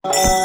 Hare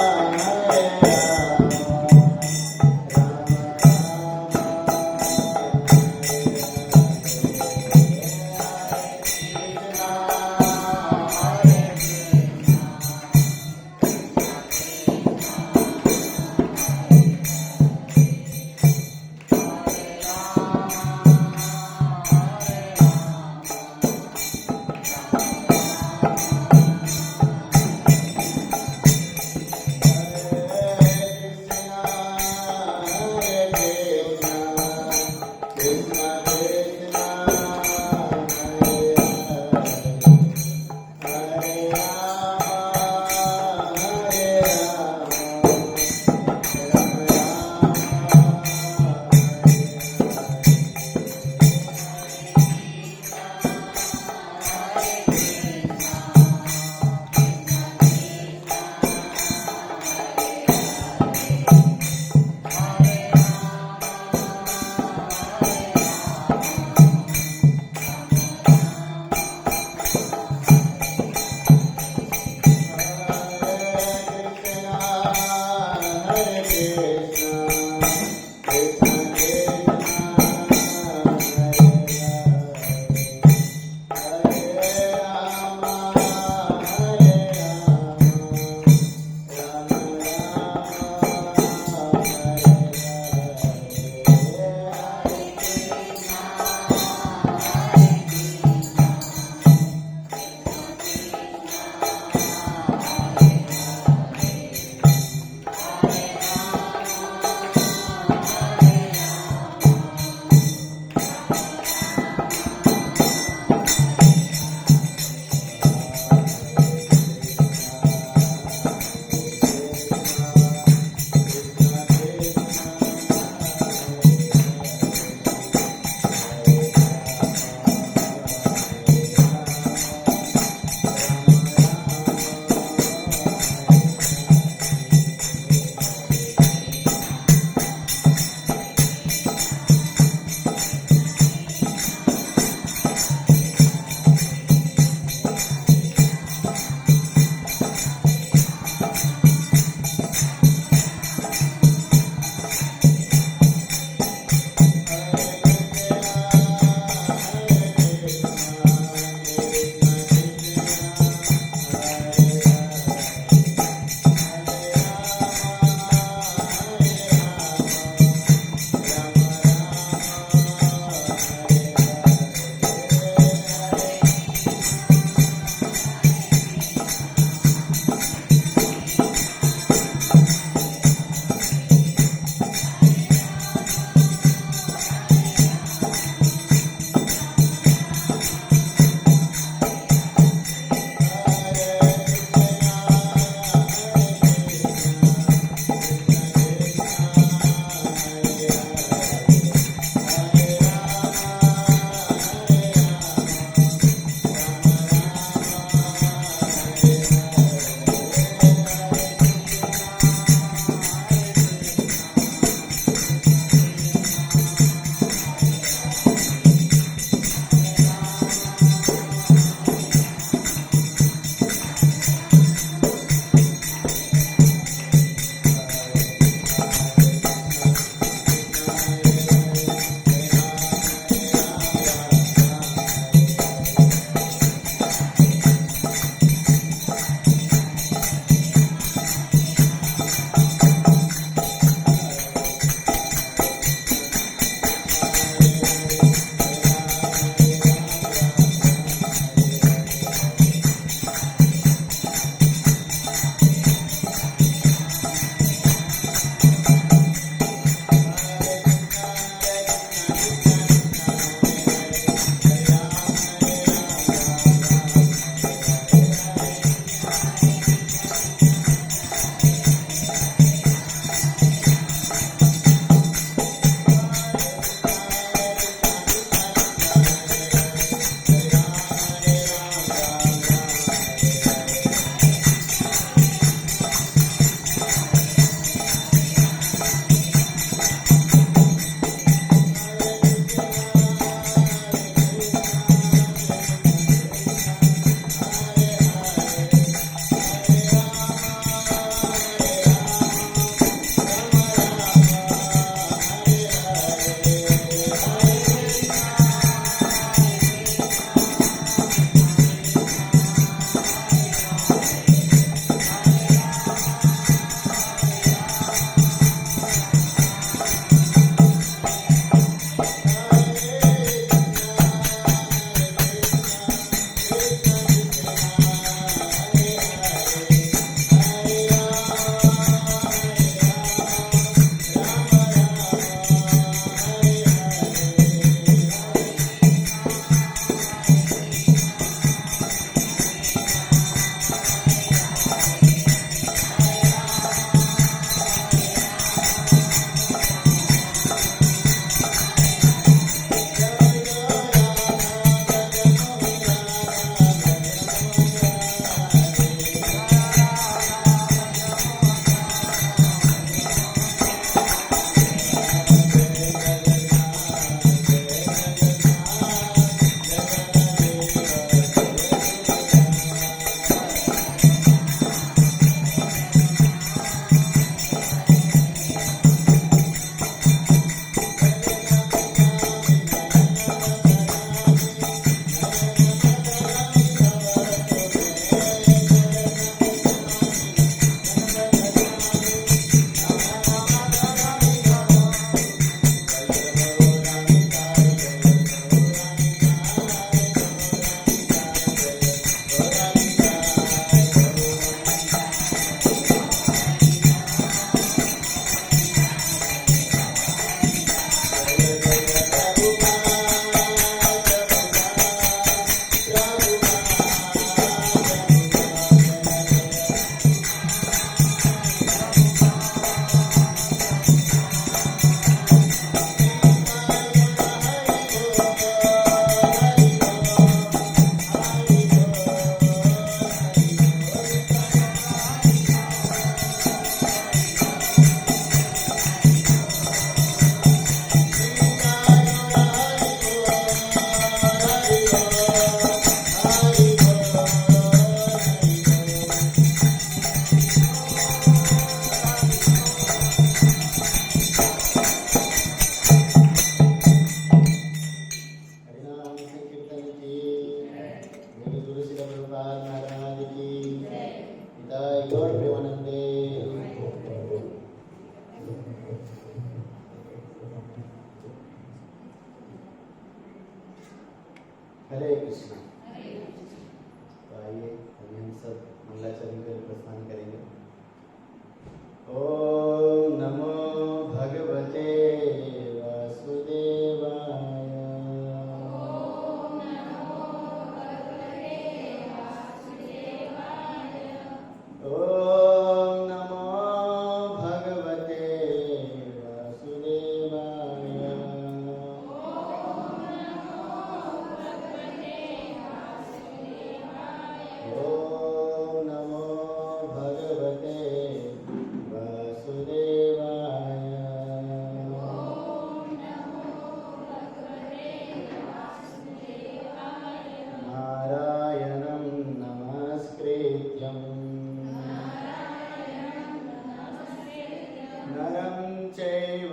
नरं चैव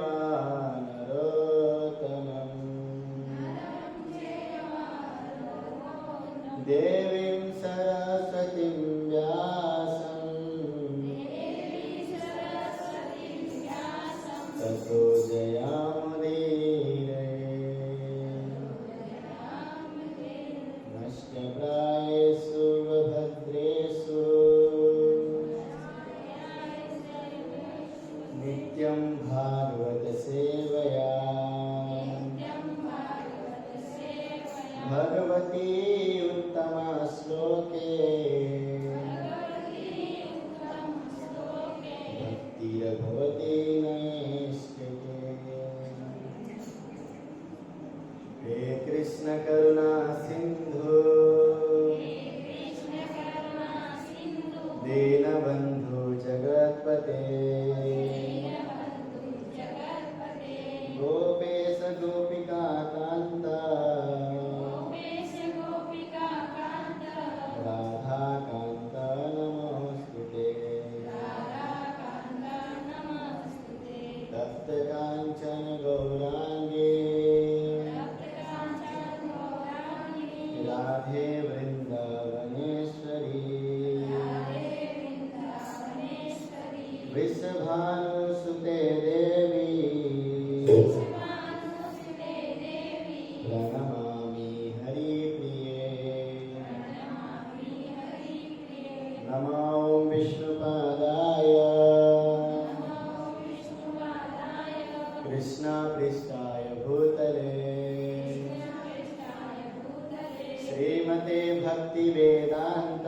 नरोत्तमं देवीं सरस्वतीं व्यासं ततो जयामुदीरये नष्टप्रायेषु भद्रेषु नित्यं भागवत सेवया भगवती उत्तमा श्लोके भक्तिर्भवति नैष्ठिके। हे कृष्ण करुणा सिंधु दीनबंधु जगत्पते गोपेश गोपिका कांता राधा कांता नमोस्तुते तप्त कांचन गौरांगे राधे वृंदावनेश्वरी वृषभानुसुते देवी प्रणमामि हरिप्रिये नमो विष्णुपादाय कृष्णपृष्ठाय भूतले श्रीमते भक्तिवेदांत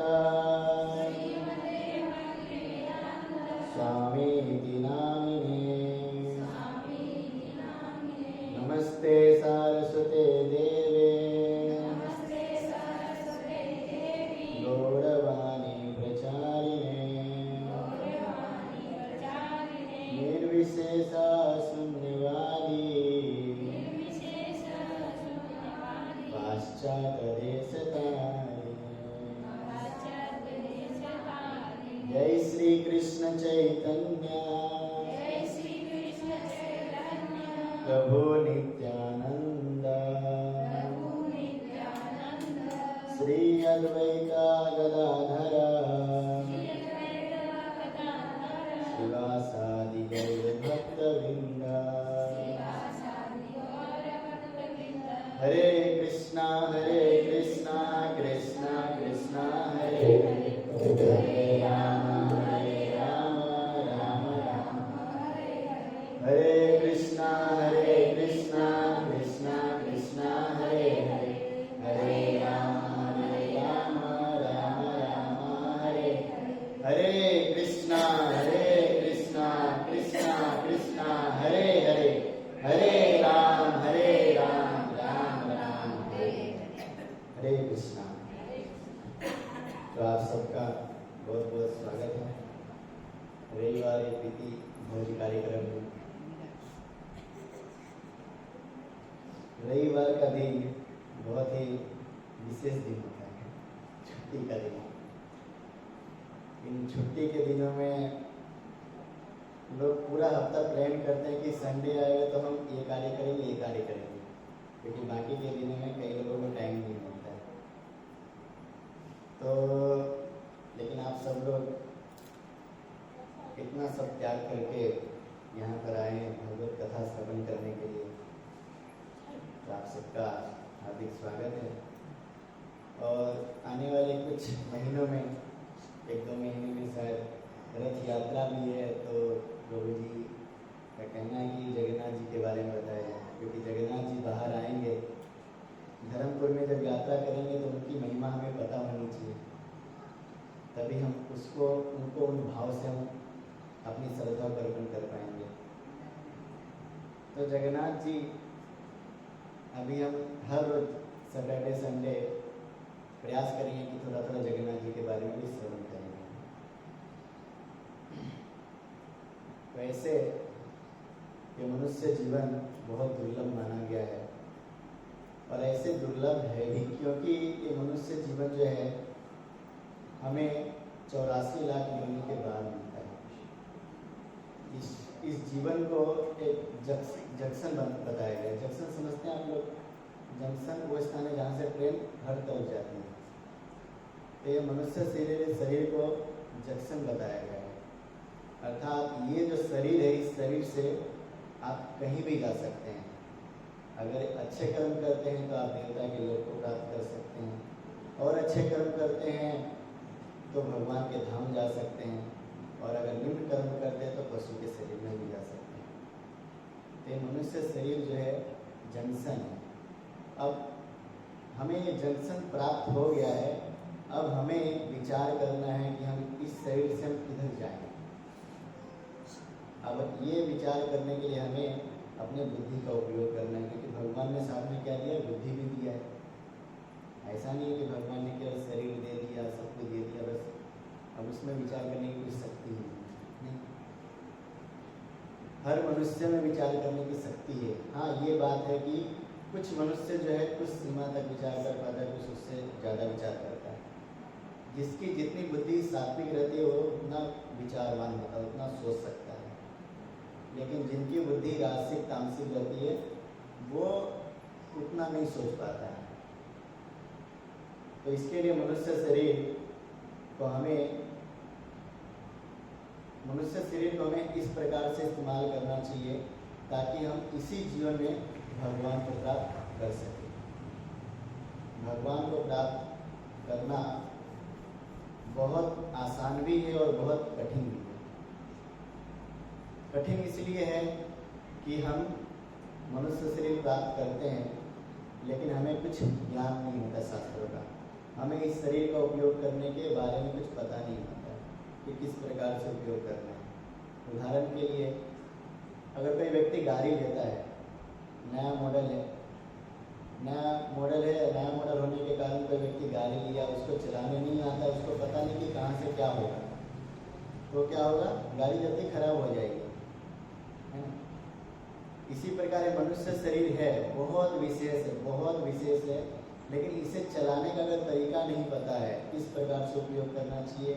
स्वामीति नामिने नमस्ते सारस्वते देवे गौरवाणी प्रचारिणे निर्विशेषा शून्यवादी पाश्चात्यदेशतारिणे। जय श्री कृष्ण चैतन्य प्रभु नित्यानंद श्री अद्वैता गदाधर शिवासादि गौर भक्तवृंद। हरे कृष्णा कृष्णा कृष्णा हरे हरे राम राम राम हरे कृष्णा कृष्णा कृष्णा हरे हरे हरे राम राम हरे हरे कृष्णा कृष्णा कृष्णा हरे हरे हरे राम राम हरे कृष्णा। तो आप सबका बहुत बहुत स्वागत है रविवार प्रीति भोज कार्यक्रम में। रविवार का दिन बहुत ही विशेष दिन होता है, छुट्टी का दिन। इन छुट्टी के दिनों में लोग पूरा हफ्ता प्लान करते हैं कि संडे आएगा तो हम ये कार्य करेंगे, क्योंकि बाकी के दिनों में कई लोगों को टाइम नहीं मिलता है। तो लेकिन आप सब लोग इतना सब त्याग करके यहाँ पर आए भगवत कथा श्रवण करने के लिए, तो आप सबका हार्दिक स्वागत है। और आने वाले कुछ महीनों में, 1-2 महीने में शायद रथ यात्रा भी है। तो प्रभु जी का कहना है कि जगन्नाथ जी के बारे में बताया जाए, क्योंकि जगन्नाथ जी बाहर आएंगे धर्मपुर में, जब यात्रा करेंगे तो उनकी महिमा हमें पता होनी चाहिए, तभी हम उनको उन भाव से हम अपनी श्रद्धा को अर्पण कर पाएंगे। तो जगन्नाथ जी अभी हम हर रोज सैटरडे संडे प्रयास करेंगे कि थोड़ा थोड़ा जगन्नाथ जी के बारे में भी श्रवण करेंगे। तो ऐसे ये मनुष्य जीवन बहुत दुर्लभ माना गया है, और ऐसे दुर्लभ है भी क्योंकि ये मनुष्य जीवन जो है हमें 84 लाख योनि के बाद मिलता है। इस जीवन को एक जंक्शन बताया गया है। जंक्शन समझते हैं आप लोग? जंक्शन वो स्थान है जहाँ से ट्रेन हर तरफ जाती है। तो ये मनुष्य शरीर को जंक्शन बताया गया है, अर्थात ये जो शरीर है, इस शरीर से आप कहीं भी जा सकते हैं। अगर अच्छे कर्म करते हैं तो आप देवता के लोक को प्राप्त कर सकते हैं, और अच्छे कर्म करते हैं तो भगवान के धाम जा सकते हैं, और अगर निम्न कर्म करते हैं तो पशु के शरीर में भी जा सकते हैं। तो ये मनुष्य शरीर जो है जंक्शन है। अब हमें ये जंक्शन प्राप्त हो गया है, अब हमें विचार करना है कि हम इस शरीर से हम किधर जाएं। अब ये विचार करने के लिए हमें अपने बुद्धि का उपयोग करना है, क्योंकि भगवान ने साथ में क्या दिया? बुद्धि भी दिया है। ऐसा नहीं है कि भगवान ने केवल शरीर दे दिया, सब कुछ दे दिया बस, अब उसमें विचार करने की कोई शक्ति नहीं। हर मनुष्य में विचार करने की शक्ति है। हाँ, ये बात है कि कुछ मनुष्य जो है कुछ सीमा तक विचार कर पाता है, कुछ उससे ज़्यादा विचार करता है। जिसकी जितनी बुद्धि सात्विक रहती है वो उतना विचारवान होता है, उतना सोच सकता है। लेकिन जिनकी बुद्धि राजसिक तामसिक रहती है वो उतना नहीं सोच पाता है। तो इसके लिए मनुष्य शरीर को हमें इस प्रकार से इस्तेमाल करना चाहिए ताकि हम इसी जीवन में भगवान को प्राप्त कर सकें। भगवान को प्राप्त करना बहुत आसान भी है और बहुत कठिन भी है। कठिन इसलिए है कि हम मनुष्य शरीर प्राप्त करते हैं लेकिन हमें कुछ ज्ञान नहीं होता शास्त्रों का। हमें इस शरीर का उपयोग करने के बारे में कुछ पता नहीं होता कि किस प्रकार से उपयोग करना है। उदाहरण के लिए अगर कोई व्यक्ति गाड़ी लेता है, नया मॉडल है, नया मॉडल होने के कारण कोई व्यक्ति गाड़ी लिया, उसको चलाने नहीं आता, उसको पता नहीं कि कहाँ से क्या होगा, तो क्या होगा? गाड़ी जल्दी खराब हो जाएगी, है ना? इसी प्रकार मनुष्य शरीर है, बहुत विशेष है, लेकिन इसे चलाने का अगर तरीका नहीं पता है, किस प्रकार से उपयोग करना चाहिए,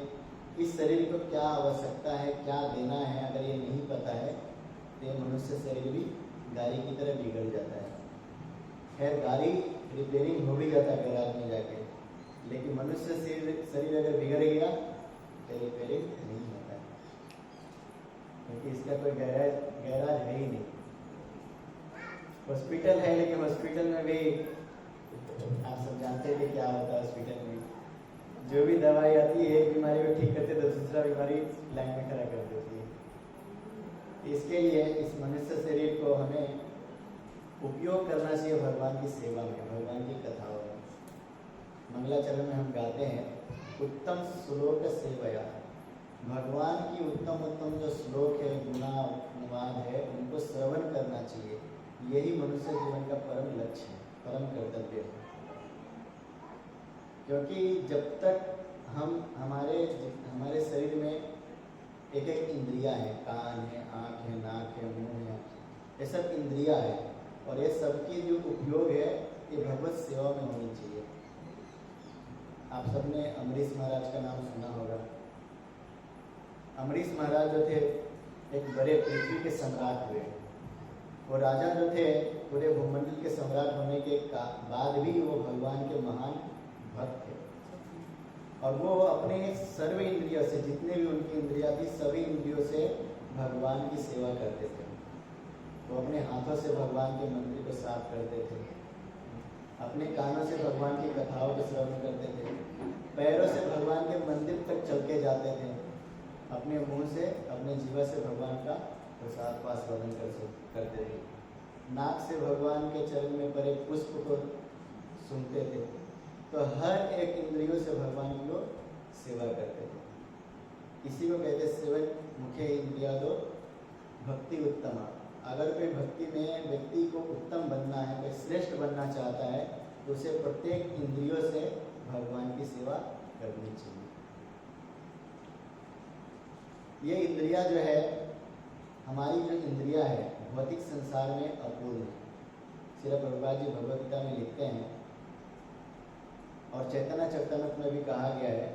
इस शरीर को क्या आवश्यकता है, क्या देना है, अगर ये नहीं पता है तो ये मनुष्य शरीर भी गाड़ी की तरह बिगड़ जाता है। खैर, गाड़ी रिपेयरिंग हो भी जाता है गैराज में जाके, लेकिन मनुष्य शरीर अगर बिगड़ गया तो रिपेयरिंग नहीं होता है, क्योंकि इसका कोई गैराज है ही नहीं। हॉस्पिटल है, लेकिन हॉस्पिटल में भी आप सब जानते हैं कि क्या होता है। हॉस्पिटल में जो भी दवाई आती है एक बीमारी को ठीक करते तो दूसरा बीमारी लाइन में खड़ा कर देती है। इसके लिए इस मनुष्य शरीर को हमें उपयोग करना चाहिए भगवान की सेवा में, भगवान की कथाओं में। मंगलाचरण में हम गाते हैं, उत्तम श्लोक सेवया। भगवान की उत्तम जो श्लोक है, गुणानुवाद है, उनको श्रवण करना चाहिए। यही मनुष्य जीवन का परम लक्ष्य है, परम कर्तव्य है। क्योंकि जब तक हमारे शरीर में एक इंद्रिया है, कान है, आँख है, नाक है, मुंह है, ये सब इंद्रिया है, और ये सबकी जो उपयोग है ये भगवत सेवा में होनी चाहिए। आप सबने अमरीश महाराज का नाम सुना होगा। अमरीश महाराज जो थे एक बड़े पृथ्वी के सम्राट हुए। वो राजा जो थे पूरे भूमंडल के सम्राट होने के बाद भी वो भगवान के महान भक्त थे, और वो अपने सर्व इंद्रियों से, जितने भी उनकी इंद्रियां थी, सभी इंद्रियों से भगवान की सेवा करते थे। वो अपने हाथों से भगवान के मंदिर को साफ करते थे, अपने कानों से भगवान की कथाओं को श्रवण करते थे, पैरों से भगवान के मंदिर तक चल के जाते थे, अपने मुंह से, अपने जीवा से भगवान का प्रसाद का आस्वादन करते थे, नाक से भगवान के चरण में पड़े पुष्प को सुनते थे। तो हर एक इंद्रियों से भगवान की वो सेवा करते थे। इसी को कहते सेवक मुख्य इंद्रिया दो भक्ति उत्तमा। अगर कोई भक्ति में व्यक्ति को उत्तम बनना है, कोई श्रेष्ठ बनना चाहता है, तो उसे प्रत्येक इंद्रियों से भगवान की सेवा करनी चाहिए। ये इंद्रिया जो है, हमारी जो इंद्रिया है, भौतिक संसार में अपूर्ण है। श्रील प्रभुपाद जी भगवद गीता में लिखते हैं, और चैतन्य चरितमृत में भी कहा गया है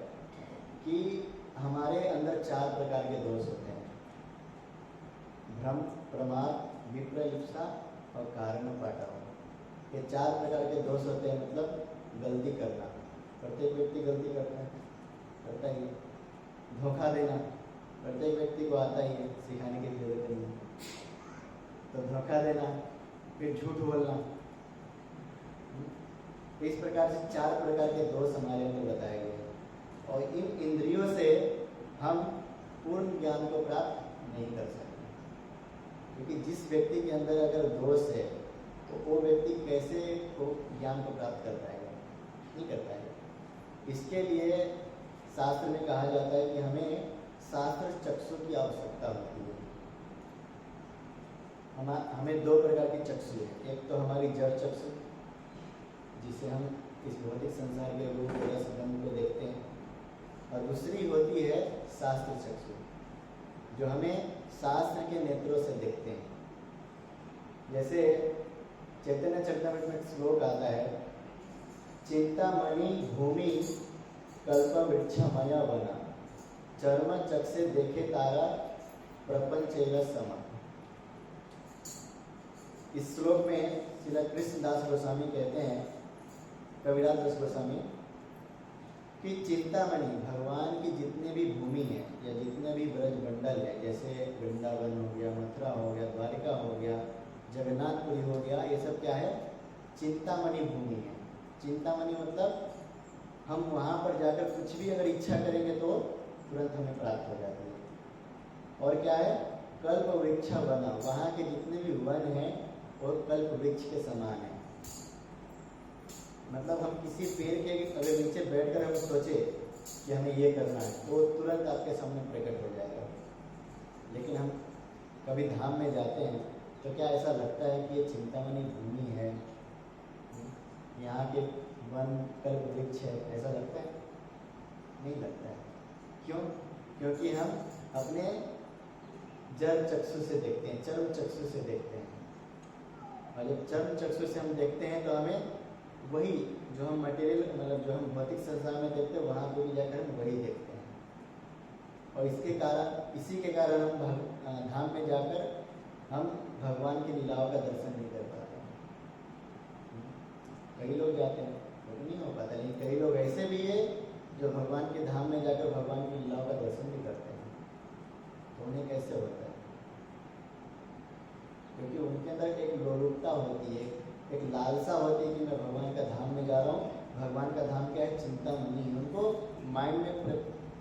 कि हमारे अंदर 4 प्रकार के दोष होते हैं। भ्रम, प्रमाद, विप्रलिप्सा और कारण पाठव। ये 4 प्रकार के दोष होते हैं, मतलब गलती करना। प्रत्येक व्यक्ति गलती करता ही। धोखा देना प्रत्येक व्यक्ति को आता ही है, सिखाने की जरूरत नहीं है। तो धोखा देना, फिर झूठ बोलना, इस प्रकार से 4 प्रकार के दोष हमारे अंदर बताए गए हैं। और इन इंद्रियों से हम पूर्ण ज्ञान को प्राप्त नहीं कर सकते, क्योंकि जिस व्यक्ति के अंदर अगर दोष है तो वो व्यक्ति कैसे वो ज्ञान को प्राप्त कर पाएगा? नहीं कर पाएगा। इसके लिए शास्त्र में कहा जाता है कि हमें शास्त्र चक्षु की आवश्यकता होती है। हमें 2 प्रकार की चक्षु है। एक तो हमारी जड़ चक्षु, जिसे हम इस भौतिक संसार के रूप रस गंध को देखते हैं, और दूसरी होती है शास्त्र चक्षु, जो हमें शास्त्र के नेत्रों से देखते हैं। जैसे चैतन्य चरितामृत में श्लोक आता है, चिंतामणि भूमि कल्प वृक्ष मया बना, चर्म चक से देखे तारा प्रपंच समा। इस श्लोक में श्रील कृष्णदास गोस्वामी कहते हैं, कविराज दास गोस्वामी, कि चिंतामणि भगवान की जितने भी भूमि है या जितने भी ब्रज मंडल है, जैसे वृंदावन हो गया, मथुरा हो गया, द्वारिका हो गया, जगन्नाथपुरी हो गया, ये सब क्या है? चिंतामणि भूमि है। चिंतामणि मतलब हम वहाँ पर जाकर कुछ भी अगर इच्छा करेंगे तो तुरंत हमें प्राप्त हो जाती है। और क्या है? कल्प वृक्ष बना, वहाँ के जितने भी वन हैं वो कल्प वृक्ष के समान है। मतलब हम किसी पेड़ के अगर नीचे बैठकर हम सोचे कि हमें ये करना है तो तुरंत आपके सामने प्रकट हो जाएगा। लेकिन हम कभी धाम में जाते हैं तो क्या ऐसा लगता है कि ये चिंतामणि भूमि है, यहाँ के वन कल्प वृक्ष है, ऐसा लगता है? नहीं लगता है। क्यों? क्योंकि हम अपने जड़ चक्षु से देखते हैं, चर्म चक्षु से देखते हैं। और जब चर्म चक्षु से हम देखते हैं तो हमें वही जो हम मटेरियल मतलब जो हम भौतिक संसार में देखते हैं वहाँ पे भी जाकर हम वही देखते हैं। और इसी के कारण हम धाम में जाकर हम भगवान की लीलाओं का दर्शन नहीं कर पाते। कई लोग जाते हैं लेकिन नहीं हो पाता, लेकिन कई लोग ऐसे भी है जो भगवान के धाम में जाकर भगवान की लीलाओं का दर्शन भी करते हैं। तो उन्हें कैसे होता है? क्योंकि उनके अंदर एक लोलुपता होती है, एक लालसा होती है कि मैं भगवान का धाम में जा रहा हूँ। भगवान का धाम क्या है? चिंतामणि। उनको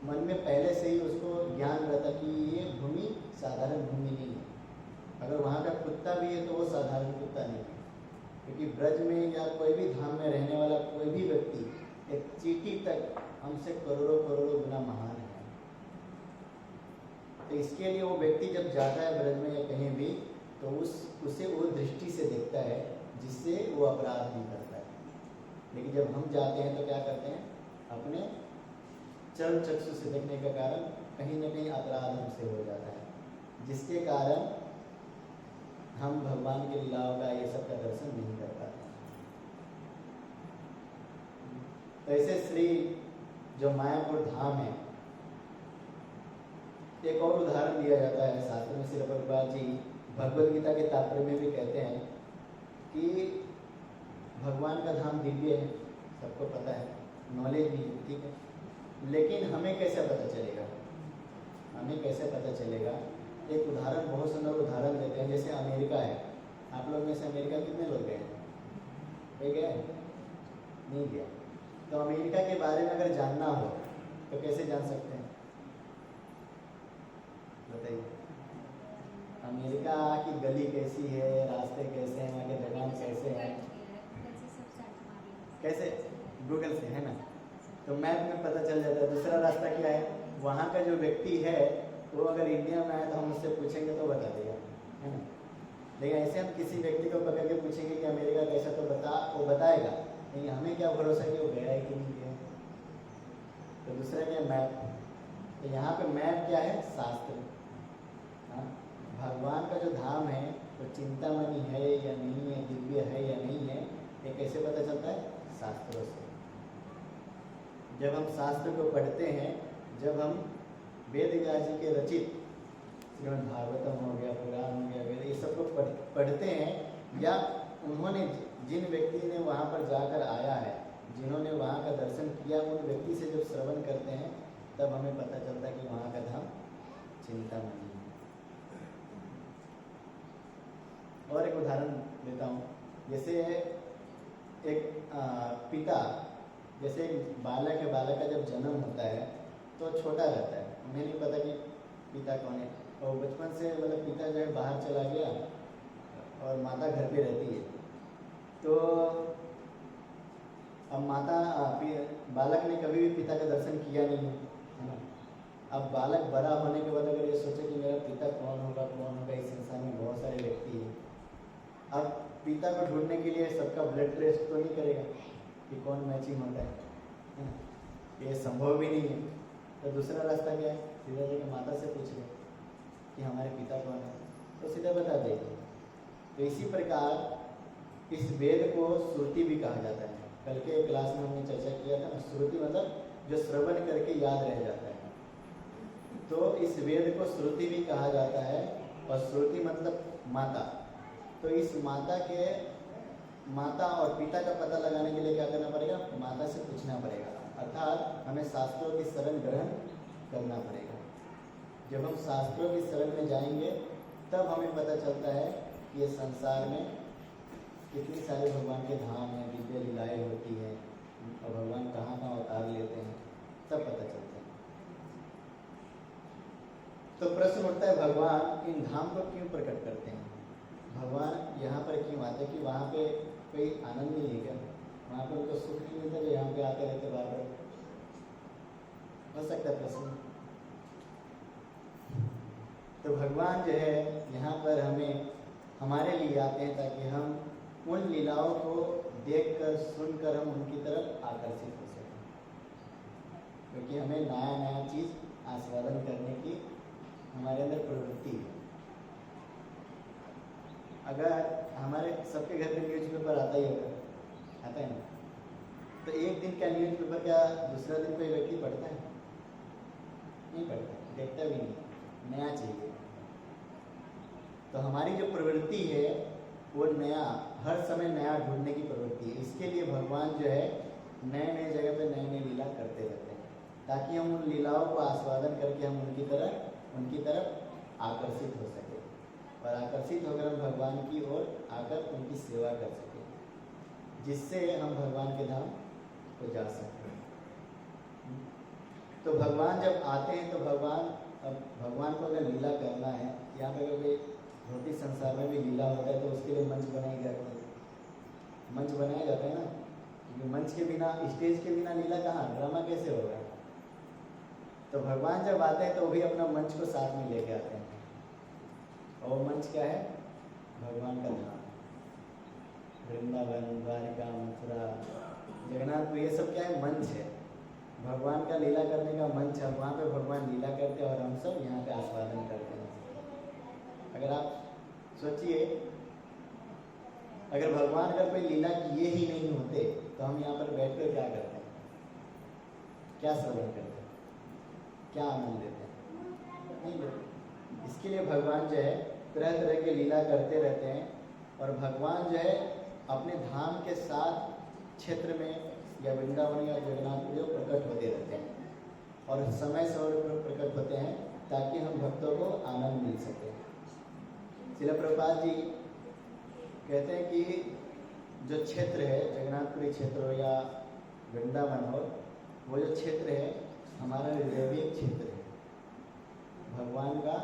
मन में पहले से ही उसको ज्ञान रहता कि ये भूमि साधारण भूमि नहीं है। अगर वहाँ का कुत्ता भी है तो वो साधारण कुत्ता नहीं है, क्योंकि ब्रज में या कोई भी धाम में रहने वाला कोई भी व्यक्ति एक चींटी तक हमसे करोड़ों करोड़ों गुना महान है। तो इसके लिए वो व्यक्ति जब जाता है ब्रज में या कहीं भी तो उसे वो दृष्टि से देखता है जिससे वो अपराध नहीं करता है। लेकिन जब हम जाते हैं तो क्या करते हैं? अपने चर्म चक्षु से देखने के कारण कहीं ना कहीं अपराध हमसे हो जाता है, जिसके कारण हम भगवान के लीलाओं का ये सब का दर्शन नहीं कर पाते। तो ऐसे श्री जो मायापुर धाम है, एक और उदाहरण दिया जाता है शास्त्र में। श्री प्रभुपाद जी भगवद गीता के तात्पर्य में भी कहते हैं कि भगवान का धाम दिव्य है, सबको पता है, नॉलेज भी है, ठीक है, लेकिन हमें कैसे पता चलेगा? हमें कैसे पता चलेगा? एक उदाहरण, बहुत सुंदर उदाहरण देते हैं। जैसे अमेरिका है, आप लोग में से अमेरिका कितने लोग गए? कोई गए? नहीं गया। तो अमेरिका के बारे में अगर जानना हो तो कैसे जान सकते हैं? बताइए। अमेरिका की गली कैसी है, रास्ते कैसे हैं, वहाँ के दुकान कैसे हैं, कैसे? गूगल से, है ना? तो मैप में पता चल जाता है। दूसरा रास्ता क्या है? वहाँ का जो व्यक्ति है वो अगर इंडिया में आए तो हम उससे पूछेंगे तो बता देगा, है ना? लेकिन ऐसे हम किसी व्यक्ति को पकड़ के पूछेंगे कि अमेरिका कैसा, तो वो बताएगा, लेकिन हमें क्या भरोसा कि वो गया है कि नहीं गया। तो दूसरा क्या? मैप। तो यहाँ पे मैप क्या है? शास्त्र। हाँ, भगवान का जो धाम है वो चिंतामणि है या नहीं है, दिव्य है या नहीं है, ये कैसे पता चलता है? शास्त्रों से। जब हम शास्त्र को पढ़ते हैं, जब हम वेद व्यास जी के रचित श्रीमद् भागवतम हो गया, पुराण पढ़ते हैं या उन्होंने जिन व्यक्ति ने वहाँ पर जाकर आया है, जिन्होंने वहाँ का दर्शन किया, उन व्यक्ति से जब श्रवण करते हैं तब हमें पता चलता है कि वहाँ का धाम चिंतामणि है। और एक उदाहरण देता हूँ, जैसे एक पिता, जैसे एक बालक है, बालक का जब जन्म होता है तो छोटा रहता है, उन्हें नहीं पता कि पिता कौन है, और बचपन से मतलब पिता जो है बाहर चला गया और माता घर पे रहती है, तो अब माता बालक ने कभी भी पिता का दर्शन किया नहीं है ना। अब बालक बड़ा होने के बाद अगर ये सोचे कि मेरा पिता कौन होगा, इस संसार में बहुत सारे व्यक्ति हैं, अब पिता को ढूंढने के लिए सबका ब्लड टेस्ट तो नहीं करेगा कि कौन मैचिंग होता है ना, ये संभव भी नहीं है। तो दूसरा रास्ता क्या है, सीधा जाकर माता से पूछ ले कि हमारे पिता कौन है, तो सीधा बता देगी। तो इसी प्रकार इस वेद को श्रुति भी कहा जाता है। कल के क्लास में हमने चर्चा किया था, श्रुति मतलब जो श्रवण करके याद रह जाता है, तो इस वेद को श्रुति भी कहा जाता है। और श्रुति मतलब माता, तो इस माता और पिता का पता लगाने के लिए क्या करना पड़ेगा, माता से पूछना पड़ेगा, अर्थात हमें शास्त्रों की शरण ग्रहण करना पड़ेगा। जब हम शास्त्रों की शरण में जाएंगे तब हमें पता चलता है कि ये संसार में कितने सारे भगवान के धाम हैं, दिव्य लीलाएँ होती हैं, और भगवान कहाँ कहाँ अवतार लेते हैं, तब पता चलता है। तो प्रश्न उठता है, भगवान इन धाम को क्यों प्रकट करते हैं, भगवान यहाँ पर क्यों आते हैं, कि वहाँ पे कोई आनंद नहीं है क्या, वहाँ पर उनको सुख नहीं मिलता जो यहाँ पे आते रहते बार बार, हो सकता है प्रश्न। तो भगवान जो है यहाँ पर हमारे लिए आते हैं ताकि हम उन लीलाओं को देखकर सुनकर हम उनकी तरफ आकर्षित हो सकें, क्योंकि हमें नया नया चीज़ आस्वादन करने की हमारे अंदर प्रवृत्ति है। अगर हमारे सबके घर में न्यूज़पेपर आता ही होगा, आता है ना, तो एक दिन का न्यूज़पेपर क्या दूसरा दिन कोई व्यक्ति पढ़ता है, नहीं पढ़ता, देखता भी नहीं, नया चाहिए। तो हमारी जो प्रवृत्ति है वो नया, हर समय नया ढूंढने की प्रवृत्ति है। इसके लिए भगवान जो है नए नए जगह पे नए नए लीला करते रहते हैं, ताकि हम उन लीलाओं को आस्वादन करके हम उनकी तरफ आकर्षित हो सके, और आकर्षित होकर हम भगवान की ओर आकर उनकी सेवा कर सके, जिससे हम भगवान के धाम को जा सकते हैं। तो भगवान जब आते हैं तो भगवान को अगर लीला करना है, यहाँ पे कोई भौतिक संसार में भी लीला होता है तो उसके लिए मंच बनाया जाता है, मंच बनाया जाता है ना, क्योंकि मंच के बिना, स्टेज के बिना लीला कहाँ, ड्रामा कैसे होगा। तो भगवान जब आते हैं तो वो भी अपना मंच को साथ में लेके आते हैं, और मंच क्या है, भगवान का धाम, वृंदावन, द्वारिका, मथुरा, जगन्नाथपुर, ये सब क्या है, मंच है, भगवान का लीला करने का मंच है। वहाँ पे भगवान लीला करते हैं और हम सब यहाँ पे आस्वादन करते हैं। अगर आप सोचिए, अगर भगवान का कोई लीला किए ही नहीं होते तो हम यहाँ पर बैठ कर क्या करते हैं, क्या श्रवण करते हैं, क्या आनंद लेते हैं, नहीं लेते। इसके लिए भगवान जो है तरह तरह के लीला करते रहते हैं, और भगवान जो है अपने धाम के साथ क्षेत्र में या वृंदावन या जगन्नाथपुरी प्रकट होते रहते हैं, और समय पर प्रकट होते हैं ताकि हम भक्तों को आनंद मिल सके। श्रील प्रभुपाद जी कहते हैं कि जो क्षेत्र है, जगन्नाथपुरी क्षेत्र हो या वृंदावन हो, वो जो क्षेत्र है हमारा हृदय क्षेत्र है, भगवान का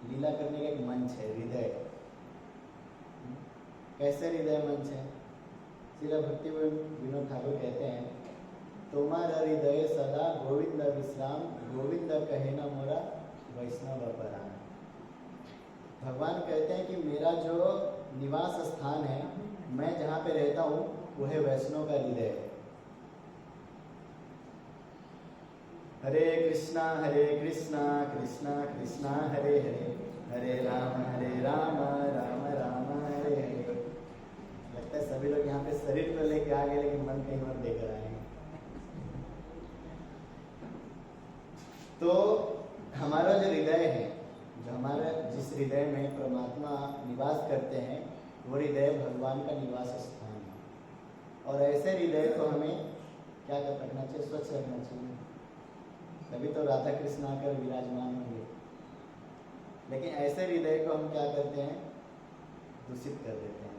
लीला करने का एक मंच है, हृदय। कैसे हृदय मंच है, श्रील भक्ति विनोद ठाकुर कहते हैं, तुम्हारा हृदय सदा गोविंद विश्राम, गोविंद कहे न मोरा वैष्णव अपराम। भगवान कहते हैं कि मेरा जो निवास स्थान है, मैं जहाँ पे रहता हूँ, वो है वैष्णव का हृदय। हरे कृष्णा कृष्णा कृष्णा हरे हरे, हरे राम राम राम हरे हरे। लगता है सभी लोग यहाँ पे शरीर तो लेके आ गए, लेकिन मन कहीं और लेकर आए। तो हमारा जो हृदय है, जो हमारा जिस हृदय में परमात्मा निवास करते हैं वो हृदय भगवान का निवास स्थान है। और ऐसे हृदय को हमें क्या कर रखना चाहिए? स्वच्छ रखना चाहिए, तभी तो राधा कृष्ण आकर विराजमान होंगे। लेकिन ऐसे हृदय को हम क्या करते हैं? दूषित कर देते हैं।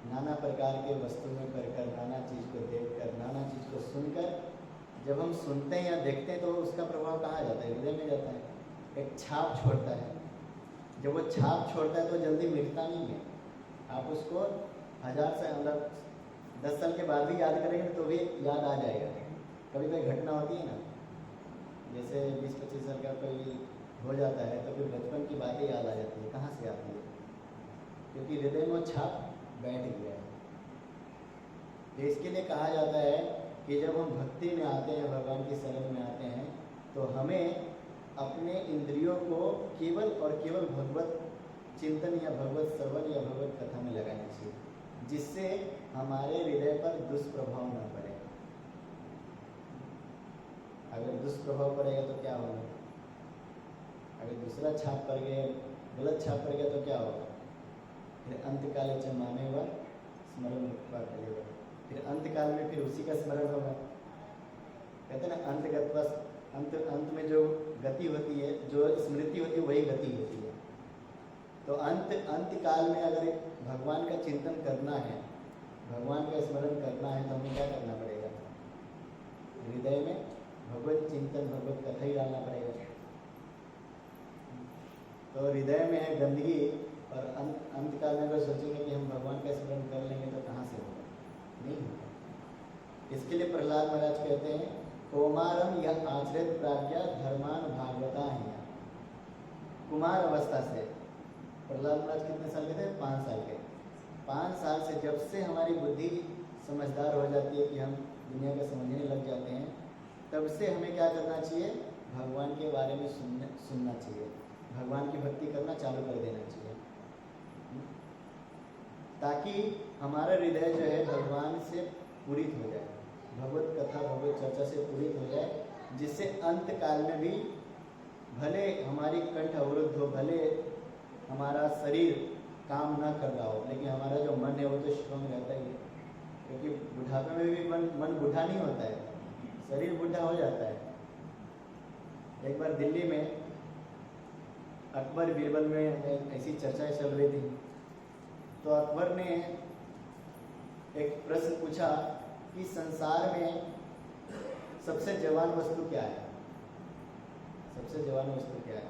नाना प्रकार के वस्तु में कर, नाना चीज़ को देखकर, नाना चीज़ को सुनकर, जब हम सुनते हैं या देखते हैं तो उसका प्रभाव कहाँ जाता है? हृदय में जाता है, एक छाप छोड़ता है। जब वो छाप छोड़ता है तो जल्दी मिटता नहीं है। आप उसको 1000 से मतलब 10 साल के बाद भी याद करेंगे तो भी याद आ जाएगा। कभी कोई घटना होती है ना, जैसे 20-25 साल का कोई हो जाता है तो फिर बचपन की बातें याद आ जाती है। कहाँ से आती है? क्योंकि हृदय में वो छाप बैठ गया है। तो इसके लिए कहा जाता है कि जब हम भक्ति में आते हैं, भगवान की शरण में आते हैं, तो हमें अपने इंद्रियों को केवल और केवल भगवत चिंतन या भगवत श्रवण या भगवत कथा में लगाना चाहिए, जिससे हमारे हृदय पर दुष्प्रभाव न पड़े। अगर दुष्प्रभाव पड़ेगा तो क्या होगा? अगर दूसरा छाप पड़ गया, गलत छाप पड़ गया तो क्या होगा? फिर अंतकाल च माने व स्मरण करेगा, फिर अंतकाल में फिर उसी का स्मरण होगा। कहते हैं ना, अंत में जो गति होती है, जो स्मृति होती है, वही गति होती है। तो अंत काल में अगर भगवान का चिंतन करना है, भगवान का स्मरण करना है, तो हमें क्या करना पड़ेगा? हृदय में भगवत चिंतन, भगवत कथा ही डालना पड़ेगा। तो हृदय में है गंदगी, और अंत काल में अगर सोचेंगे कि हम भगवान का स्मरण कर लेंगे तो कहाँ से होगा? नहीं होगा। इसके लिए प्रहलाद महाराज कहते हैं, कौमारम या आचरित प्राज्ञा धर्मान भागवता है। कुमार अवस्था से, प्रहलाद महाराज कितने साल के थे? 5 साल के। 5 साल से जब से हमारी बुद्धि समझदार हो जाती है कि हम दुनिया को समझने लग जाते हैं, तब से हमें क्या करना चाहिए? भगवान के बारे में सुनना चाहिए, भगवान की भक्ति करना चालू कर देना चाहिए, ताकि हमारा हृदय जो है भगवान से पूरित हो जाए, भगवत कथा भगवत चर्चा से पूरित हो जाए, जिससे अंत काल में भी भले हमारी कंठ अवरुद्ध हो, भले हमारा शरीर काम ना कर रहा हो, लेकिन हमारा जो मन है वो तो स्ट्रॉन्ग रहता ही है। क्योंकि बुढ़ापे में भी मन बूढ़ा नहीं होता है, शरीर बूढ़ा हो जाता है। एक बार दिल्ली में अकबर बीरबल में ऐसी चर्चाएं चल रही थी, तो अकबर ने एक प्रश्न पूछा कि संसार में सबसे जवान वस्तु क्या है? सबसे जवान वस्तु क्या है?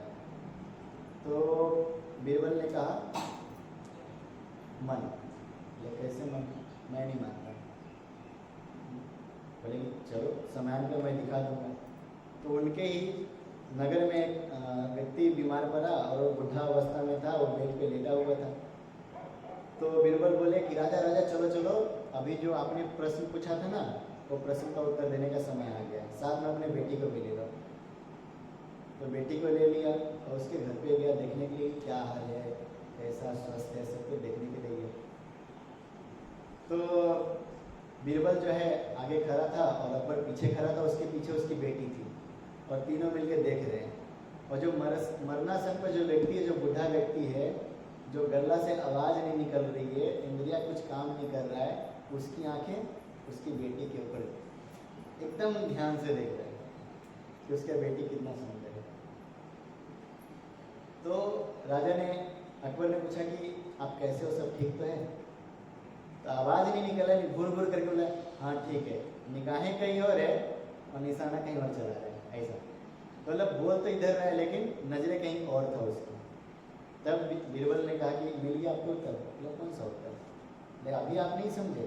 तो बीरबल ने कहा मन। ये कैसे मन? मैं नहीं मानता। बोले चलो समयान पे मैं दिखा दूंगा। तो उनके ही नगर में एक व्यक्ति बीमार पड़ा और वो बुढ़ा अवस्था में था, वो बेड पे लेटा हुआ था। तो बीरबल बोले कि राजा राजा चलो चलो, अभी जो आपने प्रश्न पूछा था ना, वो प्रश्न का उत्तर देने का समय आ गया, साथ में अपने बेटी को भी ले लो। तो बेटी को ले लिया और उसके घर पे गया देखने के लिए क्या हाल है, कैसा स्वस्थ है, सब कुछ देखने के लिए। तो बीरबल जो है आगे खड़ा था और अकबर पीछे खड़ा था, उसके पीछे उसकी बेटी थी, और तीनों मिलकर देख रहे हैं। और जो मरणासन पर जो व्यक्ति है, जो बूढ़ा व्यक्ति है, जो गला से आवाज़ नहीं निकल रही है, इंद्रिया कुछ काम नहीं कर रहा है, उसकी आंखें उसकी बेटी के ऊपर एकदम ध्यान से देख रहे हैं कि उसका बेटी कितना सुंदर है। तो राजा ने, अकबर ने पूछा कि आप कैसे हो, सब ठीक तो है? तो आवाज़ नहीं निकल रहा, घूर घूर करके बोला हाँ ठीक है, निगाहें कहीं और है और निशाना कहीं और चला रहा है, ऐसा। तो मतलब बोल तो इधर रहा है लेकिन नजरें कहीं और था उसकी। तब बीरबल ने कहा कि मिल गया आपको उत्तर? मतलब कौन सा उत्तर? अभी आप नहीं समझे,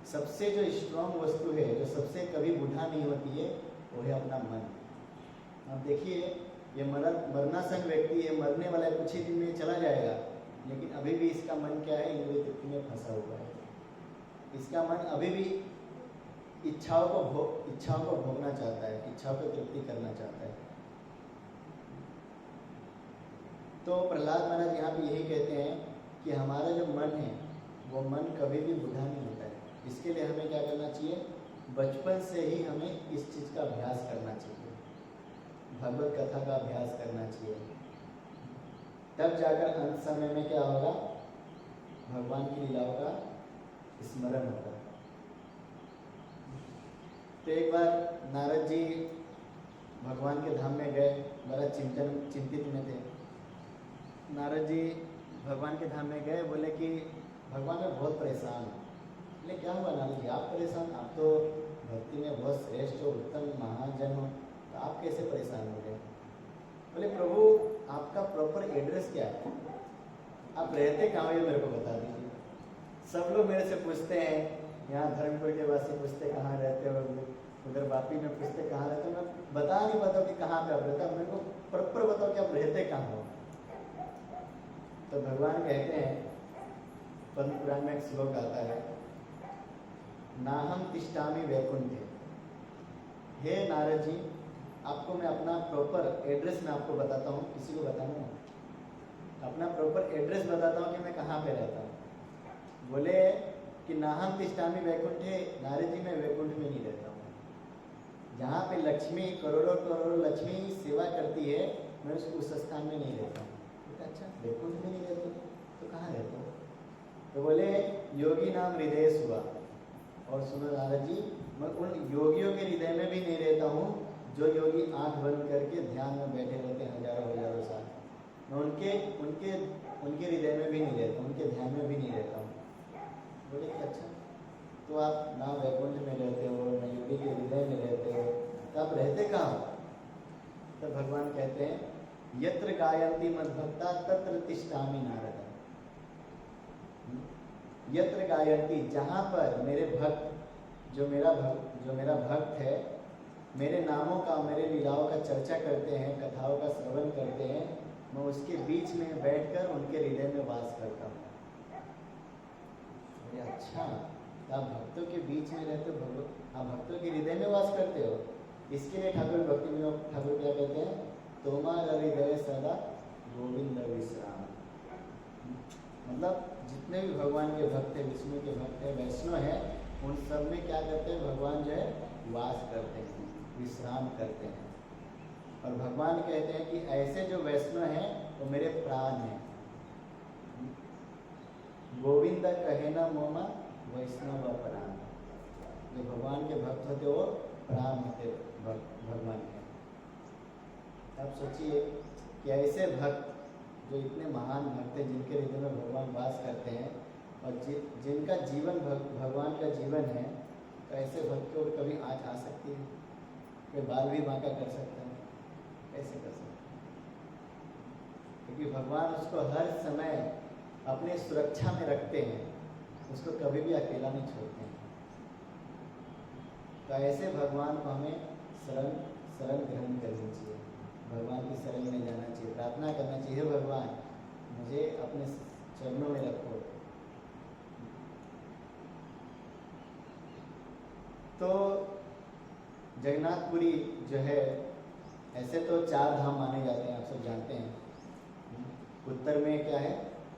सबसे जो स्ट्रॉन्ग वस्तु है, जो सबसे कभी बूढ़ा नहीं होती है, वो है अपना मन। अब देखिए, ये मरणासन व्यक्ति है, मरने वाला है, कुछ ही दिन में चला जाएगा, लेकिन अभी भी इसका मन क्या है? इंद्रिय तृप्ति में फंसा हुआ है। इसका मन अभी भी इच्छाओं को भोगना चाहता है, इच्छाओं को तृप्ति करना चाहता है। तो प्रहलाद महाराज यहाँ पे यही कहते हैं कि हमारा जो मन है, वो मन कभी भी बूढ़ा नहीं होता है। इसके लिए हमें क्या करना चाहिए? बचपन से ही हमें इस चीज़ का अभ्यास करना चाहिए, भगवत कथा का अभ्यास करना चाहिए, तब जाकर अंत समय में क्या होगा, भगवान की लीलाओं का स्मरण होगा। तो एक बार नारद जी भगवान के धाम में गए, बड़ा चिंतित में थे। नारद जी भगवान के धाम में गए, बोले कि भगवान मैं बहुत परेशान हूँ। बोले क्या हुआ नारद जी, आप परेशान? आप तो भक्ति में बहुत श्रेष्ठ हो, उत्तम महाजन हो, तो आप कैसे परेशान हो गए? बोले प्रभु आपका प्रॉपर एड्रेस क्या है, आप रहते कहाँ हो ये मेरे को बता दीजिए। सब लोग मेरे से पूछते हैं, यहाँ धर्मपुर के वासी पूछते कहाँ रहते हो, उधर वापी में पूछते कहाँ रहते हो, मैं बता नहीं पाता कि कहाँ पे आप रहते हो, मेरे को प्रॉपर बताओ कि आप रहते कहाँ हो। तो भगवान कहते हैं, पद्म पुराण में एक श्लोक आता है, नाहम तिष्ठामि वैकुंठे। हे नारद जी, आपको मैं अपना प्रॉपर एड्रेस में आपको बताता हूँ, किसी को बताना है, अपना प्रॉपर एड्रेस बताता हूँ कि मैं कहाँ पे रहता हूँ। बोले कि नाहम तिष्ठामि वैकुंठे, नारद जी मैं वैकुंठ में नहीं रहता हूँ। जहाँ पे लक्ष्मी करोड़ों करोड़ों लक्ष्मी सेवा करती है, मैं उस स्थान में नहीं रहता हूँ। अच्छा वैकुंठ में नहीं रहते तो कहाँ रहते हो? तो बोले योगी नाम हृदय सुआ। और सुनो नारद जी, मैं उन योगियों के हृदय में भी नहीं रहता हूँ जो योगी आंख बंद करके ध्यान में बैठे रहते हैं हजारों साल। मैं उनके हृदय में भी नहीं रहता, उनके ध्यान में भी नहीं रहता हूँ। बोले अच्छा, तो आप ना वैकुंठ में रहते हो ना योगी के हृदय में रहते हो, तो आप रहते कहाँ हो? तो भगवान कहते हैं, यत्र गायन्ति मद्भक्ता तत्र तिष्ठामि नारद। यत्र गायन्ति, जहाँ पर मेरे भक्त, जो मेरा भक्त है, मेरे नामों का, मेरे लीलाओं का चर्चा करते हैं, कथाओं का श्रवण करते हैं, मैं उसके बीच में बैठकर उनके हृदय में वास करता हूँ। अच्छा, तो आप भक्तों के बीच में रहते हो, आप भक्तों के हृदय में वास करते हो। इसके लिए ठाकुर भक्ति विनोद ठाकुर क्या कहते हैं, तोमार हृदय सदा गोविंद विश्राम। मतलब जितने भी भगवान के भक्त हैं, विष्णु के भक्त हैं, वैष्णव हैं, उन सब में क्या करते हैं, भगवान जो है वास करते हैं, विश्राम करते हैं। और भगवान कहते हैं कि ऐसे जो वैष्णव हैं वो मेरे प्राण हैं। गोविंद कहे न मोमा वैष्णव प्राण। जो भगवान के भक्त होते वो प्राण होते भगवान के। अब सोचिए कि ऐसे भक्त जो इतने महान भक्त हैं, जिनके हृदय में भगवान वास करते हैं और जिनका जीवन भगवान का जीवन है, तो ऐसे भक्त को कभी आँच आ सकती है? कोई बाल भी बांका कर सकता है? कैसे कर सकता है? क्योंकि भगवान उसको हर समय अपने सुरक्षा में रखते हैं, उसको कभी भी अकेला नहीं छोड़ते हैं। तो ऐसे भगवान को हमें शरण ग्रहण करनी चाहिए, भगवान की शरण में जाना चाहिए, प्रार्थना करना चाहिए, भगवान मुझे अपने चरणों में रखो। तो जगन्नाथपुरी जो है, ऐसे तो 4 धाम माने जाते हैं, आप सब जानते हैं। उत्तर में क्या है,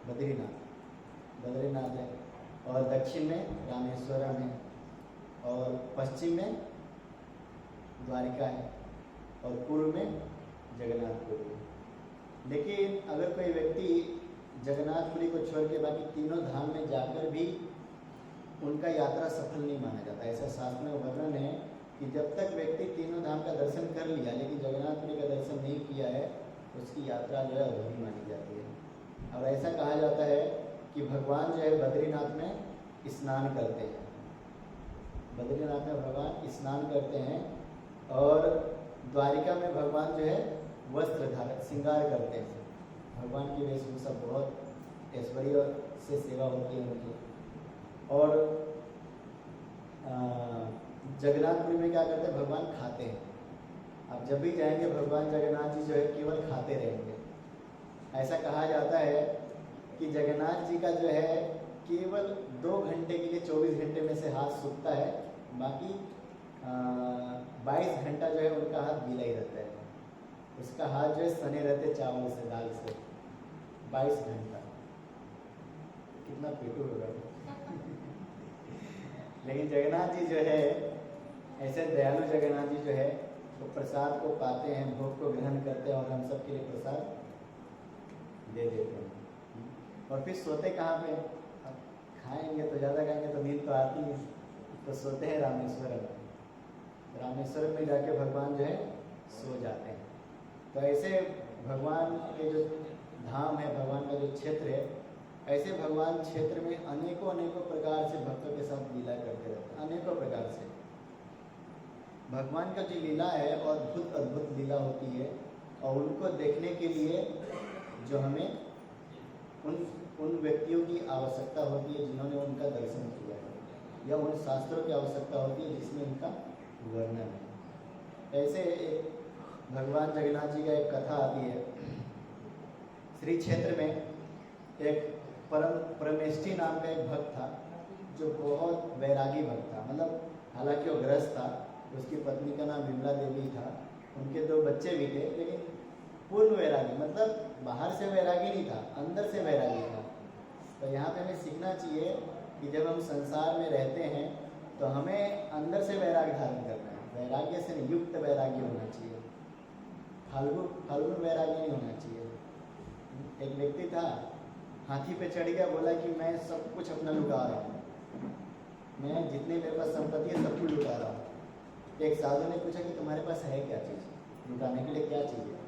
बद्रीनाथ है, और दक्षिण में रामेश्वरम है, और पश्चिम में द्वारिका है, और पूर्व में जगन्नाथपुरी है। लेकिन अगर कोई व्यक्ति जगन्नाथपुरी को छोड़ के बाकी तीनों धाम में जाकर भी उनका यात्रा सफल नहीं माना जाता। ऐसा शास्त्र में वर्णन है कि जब तक व्यक्ति तीनों धाम का दर्शन कर लिया लेकिन जगन्नाथपुरी का दर्शन नहीं किया है, उसकी यात्रा जो है अधूरी मानी जाती है। और ऐसा कहा जाता है कि भगवान जो है बद्रीनाथ में स्नान करते हैं, बद्रीनाथ में भगवान स्नान करते हैं, और द्वारिका में भगवान जो है वस्त्र धारण श्रृंगार करते हैं। भगवान की वेशभूषा बहुत ऐश्वर्य से सेवा होती है उनकी। और जगन्नाथपुरी में क्या करते हैं, भगवान खाते हैं। आप जब भी जाएंगे भगवान जगन्नाथ जी जो है केवल खाते रहेंगे। ऐसा कहा जाता है कि जगन्नाथ जी का जो है केवल 2 घंटे के लिए 24 घंटे में से हाथ सूखता है, बाकी 22 घंटा जो है उनका हाथ गीला ही रहता है। उसका हाथ जो है सने रहते चावल से, दाल से, 22 घंटा। कितना पेटू होगा। लेकिन जगन्नाथ जी जो है, ऐसे दयालु जगन्नाथ जी जो है, तो प्रसाद को पाते हैं, भोग को ग्रहण करते हैं, और हम सब के लिए प्रसाद दे देते हैं। और फिर सोते कहाँ पे? अब खाएंगे तो ज़्यादा खाएंगे तो नींद तो आती है, तो सोते हैं रामेश्वरम। रामेश्वरम में जाके भगवान जो है सो जाते हैं। तो ऐसे भगवान के जो धाम है, भगवान का जो क्षेत्र है, ऐसे भगवान क्षेत्र में अनेकों अनेकों प्रकार से भक्तों के साथ लीला करते रहते हैं। अनेकों प्रकार से भगवान का जो लीला है और अद्भुत अद्भुत लीला होती है, और उनको देखने के लिए जो हमें उन व्यक्तियों की आवश्यकता होती है जिन्होंने उनका दर्शन किया है, या उन शास्त्रों की आवश्यकता होती है जिसमें उनका वर्णन है। ऐसे एक भगवान जगन्नाथ जी का एक कथा आती है। श्री क्षेत्र में एक परमेष्ठी नाम का एक भक्त था, जो बहुत वैरागी भक्त था। मतलब हालांकि वो गृहस्थ था, उसकी पत्नी का नाम विमला देवी था, उनके 2 बच्चे भी थे, लेकिन पूर्ण वैरागी, मतलब बाहर से वैरागी नहीं था, अंदर से वैरागी था। तो यहाँ पे हमें सीखना चाहिए कि जब हम संसार में रहते हैं तो हमें अंदर से वैराग्य धारण करना है। वैराग्य से युक्त वैराग्य होना चाहिए, फाल्गुन वैराग्य नहीं होना चाहिए। एक व्यक्ति था, हाथी पे चढ़ गया, बोला कि मैं सब कुछ अपना लुटा रहा हूँ, मैं जितने मेरे पास संपत्ति है सब कुछ लुटा रहा हूँ। एक साधु ने पूछा कि तुम्हारे पास है क्या चीज़, लुटाने के लिए क्या चीज़ है?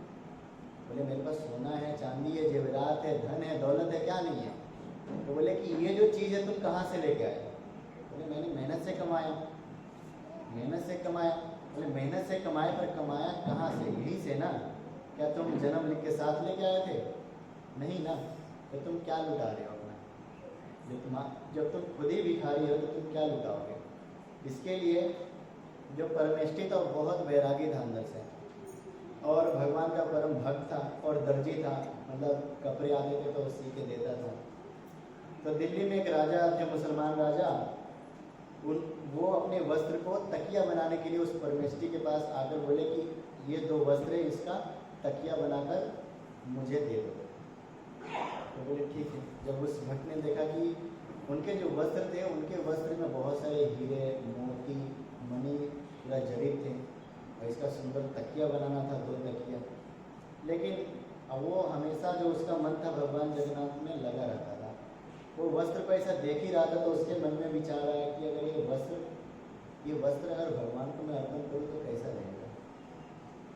बोले मेरे पास सोना है, चांदी है, जेवरात है, धन है, दौलत है, क्या नहीं है? तो बोले कि ये जो चीज़ है तुम कहाँ से लेके आए? बोले मैंने मेहनत से कमाया। मेहनत से कमाया? बोले मेहनत से कमाए, पर कमाया कहाँ से? यहीं से ना। क्या तुम जन्म लिख के साथ लेके आए थे? नहीं ना। तो तुम क्या लुटा रहे हो अपना? जब तुम खुद ही भिखारी हो तो तुम क्या लुटाओगे? इसके लिए जो परमेष्ठी था बहुत वैरागी था अंदर से, और भगवान का परम भक्त था और दर्जी था, मतलब कपड़े आते थे तो सी के देता था। तो दिल्ली में एक राजा थे, मुसलमान राजा, वो अपने वस्त्र को तकिया बनाने के लिए उस परमेष्ठी के पास आकर बोले कि ये 2 वस्त्र है, इसका तकिया बनाकर मुझे दे दो। तो बोले ठीक है। जब उस भक्त ने देखा कि उनके जो वस्त्र थे, उनके वस्त्र में बहुत सारे हीरे, मोती, मणि, पूरा जड़ित थे, और इसका सुंदर तकिया बनाना था, 2 तकिया। लेकिन अब वो हमेशा जो उसका मन था भगवान जगन्नाथ में लगा रहता था। वो वस्त्र को ऐसा देख ही रहा था, तो उसके मन में विचार आया कि अगर ये वस्त्र अगर भगवान को मैं अर्पण करूँ तो कैसा रहेगा?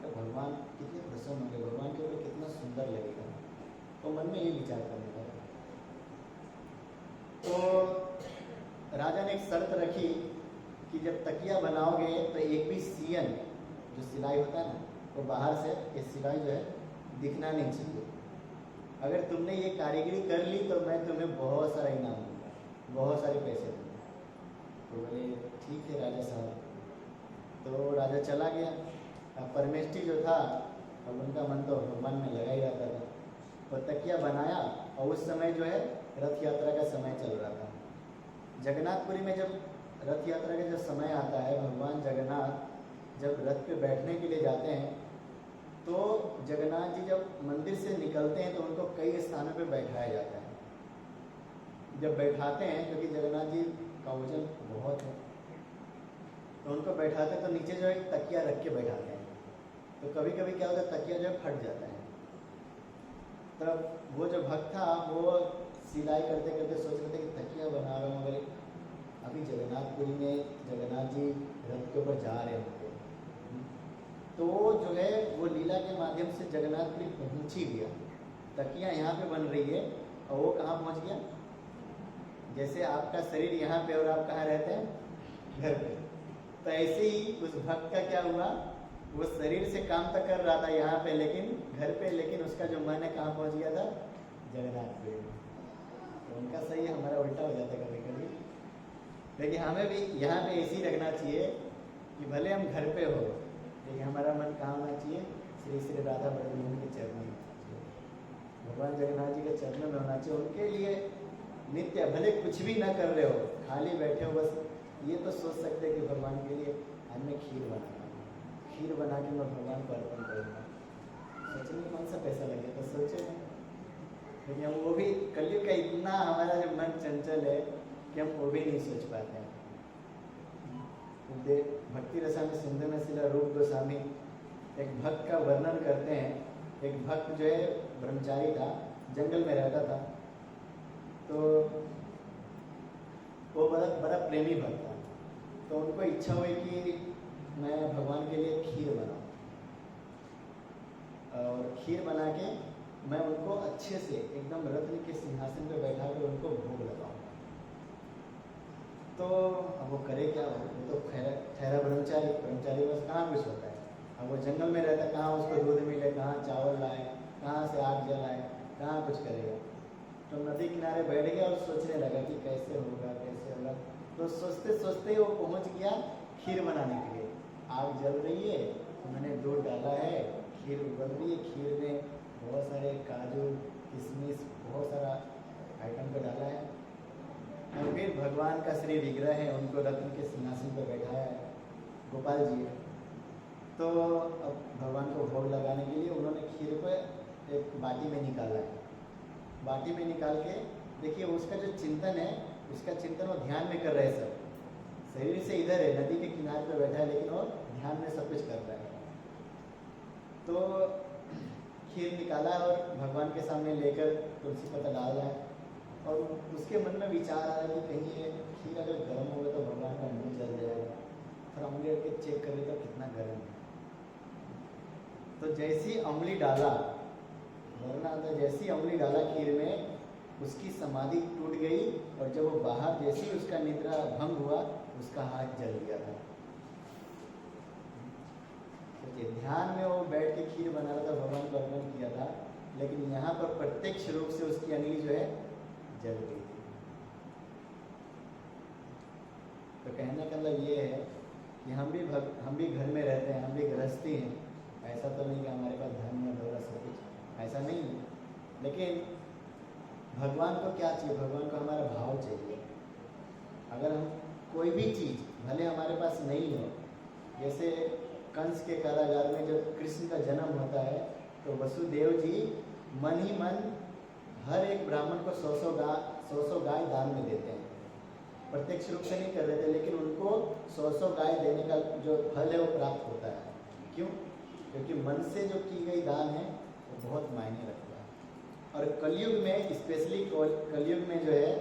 तो भगवान कितने प्रसन्न होंगे, भगवान के ऊपर कितना सुंदर लगेगा। तो मन में ये विचार करने लगा। तो राजा ने एक शर्त रखी कि जब तकिया बनाओगे तो एक भी सियन, जो सिलाई होता है ना, वो बाहर से ये सिलाई जो है दिखना नहीं चाहिए। अगर तुमने ये कारीगरी कर ली तो मैं तुम्हें बहुत सारा इनाम दूंगा, बहुत सारे पैसे दूंगा। तो बोले ठीक है राजा साहब। तो राजा चला गया। अब परमेष्ठी जो था, अब उनका मन तो भगवान में लगा ही रहता था। और तकिया बनाया, और उस समय जो है रथ यात्रा का समय चल रहा था। जगन्नाथपुरी में जब रथ यात्रा का जब समय आता है, भगवान जगन्नाथ जब रथ पे बैठने के लिए जाते हैं, तो जगन्नाथ जी जब मंदिर से निकलते हैं तो उनको कई स्थानों पे बैठाया जाता है। जब बैठाते हैं, क्योंकि जगन्नाथ जी का वजन बहुत है, तो उनको बैठाते हैं तो नीचे जो है तकिया रख के बैठाते हैं। तो कभी कभी क्या होता है, तकिया जो है फट जाता है। तब वो जो भक्त था वो सिलाई करते करते सोच रहे थे कि तकिया बना रहा हूँ, अगर अभी जगन्नाथपुरी में जगन्नाथ जी रथ के ऊपर जा रहे होंगे, तो जो है वो लीला के माध्यम से जगन्नाथपुरी पहुँच ही गया। तकिया यहाँ पे बन रही है और वो कहाँ पहुँच गया? जैसे आपका शरीर यहाँ पे और आप कहाँ रहते हैं? घर पे। तो ऐसे ही उस भक्त का क्या हुआ, वो शरीर से काम तो कर रहा था यहाँ पे, लेकिन घर पे, लेकिन उसका जो मन है कहाँ पहुँच गया था? जगन्नाथपुरी। तो उनका सही है, हमारा उल्टा हो जाता है कभी कभी। लेकिन हमें भी यहाँ पे ऐसे ही रखना चाहिए कि भले हम घर पे हो, लेकिन हमारा मन कहाँ होना चाहिए? श्री श्री राधा ब्रह्म के चरणों में होना चाहिए, भगवान जगन्नाथ जी के चरणों में होना चाहिए। उनके लिए नित्य, भले कुछ भी ना कर रहे हो, खाली बैठे हो, बस ये तो सोच सकते हैं कि भगवान के लिए आज मैं खीर बनाऊंगा, खीर बना के मैं भगवान को अर्पण करूँगा। सोचने में कौन सा पैसा लगे, तो सोचे नहीं। लेकिन हम वो भी, कलयुग का इतना हमारा जो मन चंचल है कि हम वो भी नहीं सोच पाते हैं। भक्ति रसायन सिंधु में शिला रूप गोस्वामी एक भक्त का वर्णन करते हैं। एक भक्त जो है ब्रह्मचारी था, जंगल में रहता था। तो वो बड़ा बड़ा प्रेमी भक्त था। तो उनको इच्छा हुई कि मैं भगवान के लिए खीर बनाऊं, और खीर बना के मैं उनको अच्छे से एकदम रत्न के सिंहासन पे बैठा कर उनको भोग लगाऊं। तो अब वो करे क्या, वो तो ठहरा ब्रह्मचारी, ब्रह्मचारी बस कहाँ कुछ होता है। अब वो जंगल में रहता, कहाँ उसको दूध मिले, कहाँ चावल लाए, कहाँ से आग जलाए, कहाँ कुछ करेगा। तो नदी किनारे बैठ गया और सोचने लगा कि कैसे होगा कैसे होगा। तो सोचते सोचते वो पहुंच गया खीर बनाने के लिए। आग जल रही है, उन्होंने दूध डाला है, खीर उबल रही है, खीर में बहुत सारे काजू किशमिश बहुत सारा आइटम को डाला है, और फिर भगवान का श्री विग्रह है, उनको रत्न के सिंहासन पर बैठाया है, गोपाल जी है। तो अब भगवान को भोग लगाने के लिए उन्होंने खीर को एक बाटी में निकाला है। बाटी में निकाल के देखिए उसका जो चिंतन है, उसका चिंतन वो ध्यान में कर रहे हैं सब। शरीर से इधर है, नदी के किनारे पर बैठा है, लेकिन वो ध्यान में सब कुछ कर रहा है। तो खीर निकाला और भगवान के सामने लेकर तुलसी पत्ता डाल रहा है, और उसके मन में विचार आ रहा है कि कहीं ये खीर अगर गर्म होगा तो भगवान का मुंह जल जाएगा, फिर उंगली रख के चेक कर लेता कितना गर्म है। तो जैसी उंगली डाला, वरना तो जैसी उंगली डाला खीर में, उसकी समाधि टूट गई, और जब वो बाहर जैसी उसका निद्रा भंग हुआ, उसका हाथ जल गया था। तो ध्यान में वो बैठ के खीर बना रहा था, भगवान को अर्पण किया था, लेकिन यहाँ पर प्रत्यक्ष रूप से उसकी अंगली जो है जल गई थी। तो कहने का मतलब ये है कि हम भी घर में रहते हैं, हम भी गृहस्थी हैं। ऐसा तो नहीं कि हमारे पास धन या दौलत सब कुछ, ऐसा नहीं है। लेकिन भगवान को क्या चाहिए? भगवान को हमारा भाव चाहिए। अगर हम कोई भी चीज़ भले हमारे पास नहीं हो, जैसे कंस के कारागार में जब कृष्ण का जन्म होता है, तो वसुदेव जी मन ही मन हर एक ब्राह्मण को 100 गाय दान में देते हैं। प्रत्यक्ष रूप से नहीं कर रहे थे, लेकिन उनको 100 गाय देने का जो फल है वो प्राप्त होता है। क्यों? क्योंकि मन से जो की गई दान है वो बहुत मायने रखता है। और कलयुग में, स्पेशली कलयुग में जो है,